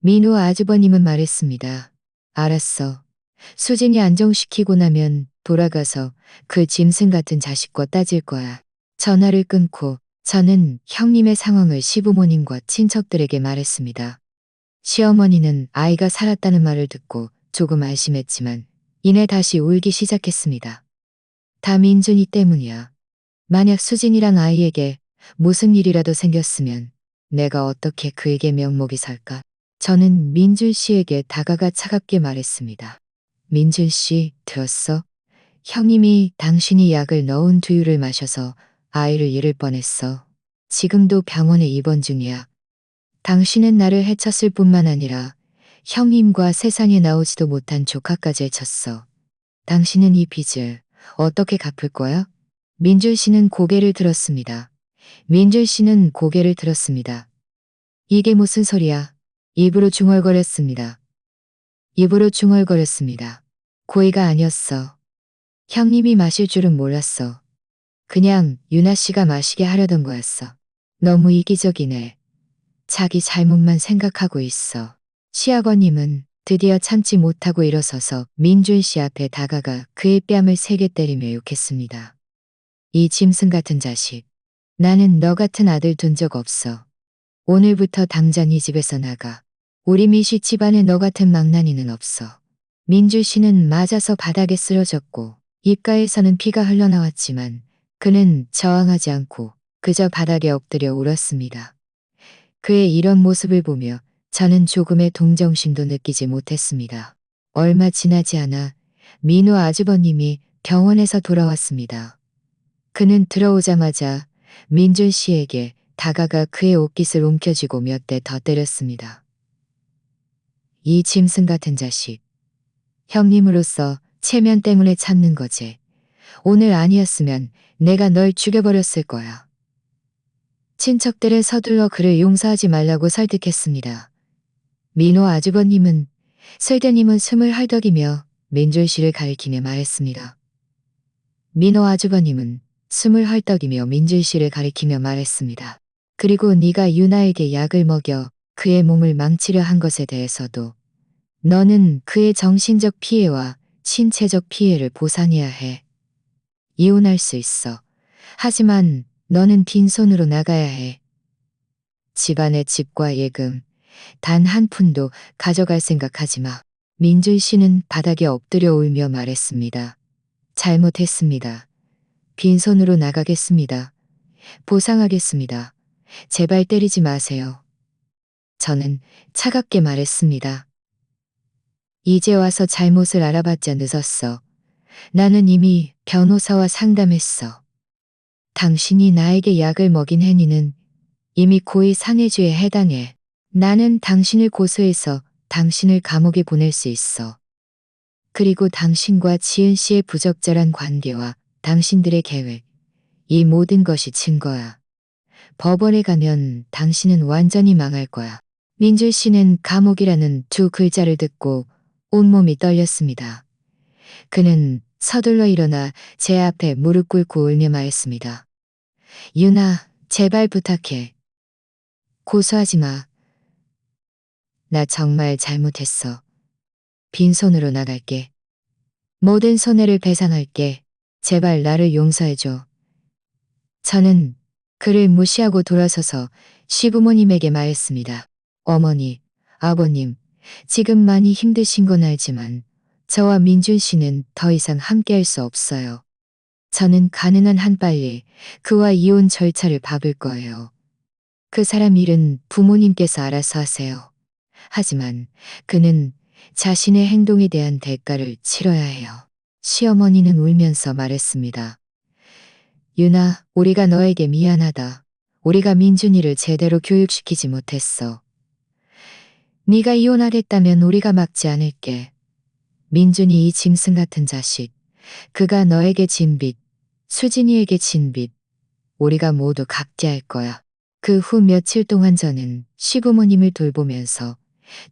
민호 아주버님은 말했습니다. 알았어. 수진이 안정시키고 나면 돌아가서 그 짐승 같은 자식과 따질 거야. 전화를 끊고 저는 형님의 상황을 시부모님과 친척들에게 말했습니다. 시어머니는 아이가 살았다는 말을 듣고 조금 안심했지만 이내 다시 울기 시작했습니다. 다 민준이 때문이야. 만약 수진이란 아이에게 무슨 일이라도 생겼으면 내가 어떻게 그에게 명목이 살까? 저는 민준 씨에게 다가가 차갑게 말했습니다. 민준 씨, 들었어? 형님이 당신이 약을 넣은 두유를 마셔서 아이를 잃을 뻔했어. 지금도 병원에 입원 중이야. 당신은 나를 해쳤을 뿐만 아니라 형님과 세상에 나오지도 못한 조카까지 해쳤어. 당신은 이 빚을 어떻게 갚을 거야? 민준 씨는 고개를 들었습니다. 민준 씨는 고개를 들었습니다. 이게 무슨 소리야? 입으로 중얼거렸습니다. 입으로 중얼거렸습니다. 고의가 아니었어. 형님이 마실 줄은 몰랐어. 그냥 유나 씨가 마시게 하려던 거였어. 너무 이기적이네. 자기 잘못만 생각하고 있어. 시아버님은 드디어 참지 못하고 일어서서 민준 씨 앞에 다가가 그의 뺨을 세게 때리며 욕했습니다. 이 짐승 같은 자식. 나는 너 같은 아들 둔 적 없어. 오늘부터 당장 이 집에서 나가. 우리 미시 집안에 너 같은 망나니는 없어. 민준 씨는 맞아서 바닥에 쓰러졌고 입가에서는 피가 흘러나왔지만 그는 저항하지 않고 그저 바닥에 엎드려 울었습니다. 그의 이런 모습을 보며 저는 조금의 동정심도 느끼지 못했습니다. 얼마 지나지 않아 민호 아주버님이 병원에서 돌아왔습니다. 그는 들어오자마자 민준 씨에게 다가가 그의 옷깃을 움켜쥐고 몇 대 더 때렸습니다. 이 짐승 같은 자식. 형님으로서 체면 때문에 참는 거지. 오늘 아니었으면 내가 널 죽여버렸을 거야. 친척들은 서둘러 그를 용서하지 말라고 설득했습니다. 민호 아주버님은 설대님은 숨을 헐떡이며 민준 씨를 가리키며 말했습니다. 민호 아주버님은 숨을 헐떡이며 민준 씨를 가리키며 말했습니다. 그리고 네가 유나에게 약을 먹여 그의 몸을 망치려 한 것에 대해서도 너는 그의 정신적 피해와 신체적 피해를 보상해야 해. 이혼할 수 있어. 하지만 너는 빈손으로 나가야 해. 집안의 집과 예금 단 한 푼도 가져갈 생각하지 마. 민준 씨는 바닥에 엎드려 울며 말했습니다. 잘못했습니다. 빈손으로 나가겠습니다. 보상하겠습니다. 제발 때리지 마세요. 저는 차갑게 말했습니다. 이제 와서 잘못을 알아봤자 늦었어. 나는 이미 변호사와 상담했어. 당신이 나에게 약을 먹인 행위는 이미 고의 상해죄에 해당해. 나는 당신을 고소해서 당신을 감옥에 보낼 수 있어. 그리고 당신과 지은 씨의 부적절한 관계와 당신들의 계획, 이 모든 것이 증거야. 법원에 가면 당신은 완전히 망할 거야. 민준 씨는 감옥이라는 두 글자를 듣고 온몸이 떨렸습니다. 그는 서둘러 일어나 제 앞에 무릎 꿇고 울며 말했습니다. 유나, 제발 부탁해. 고소하지 마. 나 정말 잘못했어. 빈손으로 나갈게. 모든 손해를 배상할게. 제발 나를 용서해줘. 저는 그를 무시하고 돌아서서 시부모님에게 말했습니다. 어머니, 아버님, 지금 많이 힘드신 건 알지만 저와 민준 씨는 더 이상 함께할 수 없어요. 저는 가능한 한 빨리 그와 이혼 절차를 밟을 거예요. 그 사람 일은 부모님께서 알아서 하세요. 하지만 그는 자신의 행동에 대한 대가를 치러야 해요. 시어머니는 울면서 말했습니다. 유나, 우리가 너에게 미안하다. 우리가 민준이를 제대로 교육시키지 못했어. 네가 이혼하겠다면 우리가 막지 않을게. 민준이 이 짐승 같은 자식, 그가 너에게 진 빚, 수진이에게 진 빚, 우리가 모두 갚게 할 거야. 그 후 며칠 동안 저는 시부모님을 돌보면서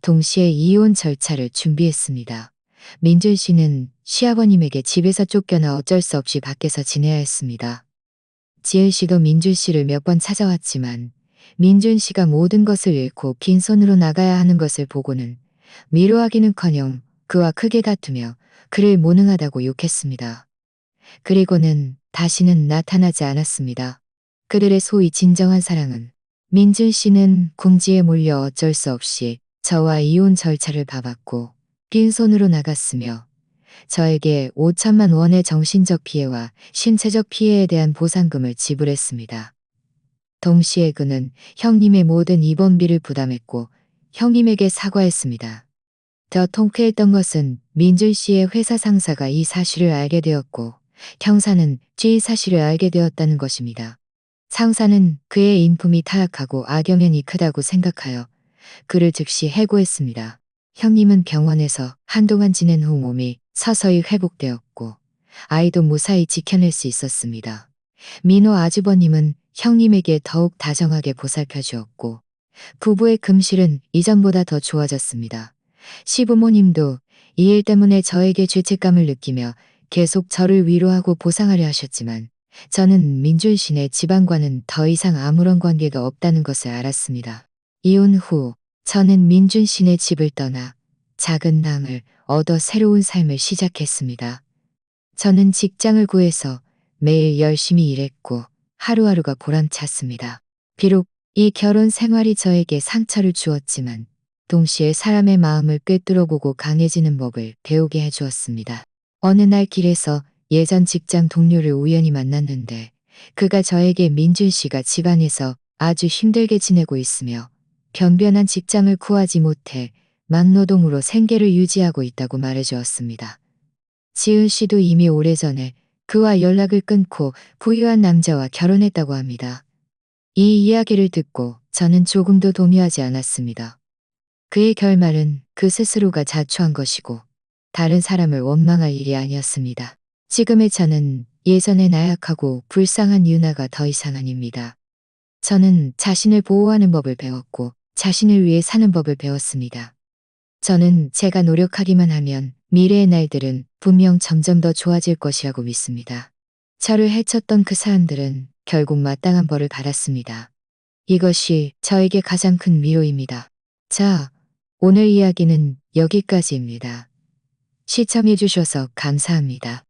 동시에 이혼 절차를 준비했습니다. 민준 씨는 시아버님에게 집에서 쫓겨나 어쩔 수 없이 밖에서 지내야 했습니다. 지은 씨도 민준 씨를 몇 번 찾아왔지만 민준 씨가 모든 것을 잃고 빈손으로 나가야 하는 것을 보고는 위로하기는커녕 그와 크게 다투며 그를 무능하다고 욕했습니다. 그리고는 다시는 나타나지 않았습니다. 그들의 소위 진정한 사랑은 민준 씨는 궁지에 몰려 어쩔 수 없이 저와 이혼 절차를 밟았고 빈손으로 나갔으며 저에게 5천만 원의 정신적 피해와 신체적 피해에 대한 보상금을 지불했습니다. 동시에 그는 형님의 모든 입원비를 부담했고 형님에게 사과했습니다. 더 통쾌했던 것은 민준 씨의 회사 상사가 이 사실을 알게 되었고 형사는 이 사실을 알게 되었다는 것입니다. 상사는 그의 인품이 타락하고 악영향이 크다고 생각하여 그를 즉시 해고했습니다. 형님은 병원에서 한동안 지낸 후 몸이 서서히 회복되었고 아이도 무사히 지켜낼 수 있었습니다. 민호 아주버님은 형님에게 더욱 다정하게 보살펴 주었고 부부의 금실은 이전보다 더 좋아졌습니다. 시부모님도 이 일 때문에 저에게 죄책감을 느끼며 계속 저를 위로하고 보상하려 하셨지만 저는 민준 씨네 집안과는 더 이상 아무런 관계가 없다는 것을 알았습니다. 이혼 후 저는 민준 씨네 집을 떠나 작은 방을 얻어 새로운 삶을 시작했습니다. 저는 직장을 구해서 매일 열심히 일했고 하루하루가 보람찼습니다. 비록 이 결혼 생활이 저에게 상처를 주었지만 동시에 사람의 마음을 꿰뚫어보고 강해지는 법을 배우게 해주었습니다. 어느 날 길에서 예전 직장 동료를 우연히 만났는데 그가 저에게 민준 씨가 집안에서 아주 힘들게 지내고 있으며 변변한 직장을 구하지 못해 막노동으로 생계를 유지하고 있다고 말해주었습니다. 지은 씨도 이미 오래전에 그와 연락을 끊고 부유한 남자와 결혼했다고 합니다. 이 이야기를 듣고 저는 조금도 동요하지 않았습니다. 그의 결말은 그 스스로가 자초한 것이고 다른 사람을 원망할 일이 아니었습니다. 지금의 저는 예전의 나약하고 불쌍한 유나가 더 이상 아닙니다. 저는 자신을 보호하는 법을 배웠고 자신을 위해 사는 법을 배웠습니다. 저는 제가 노력하기만 하면 미래의 날들은 분명 점점 더 좋아질 것이라고 믿습니다. 저를 해쳤던 그 사람들은 결국 마땅한 벌을 받았습니다. 이것이 저에게 가장 큰 위로입니다. 자, 오늘 이야기는 여기까지입니다. 시청해주셔서 감사합니다.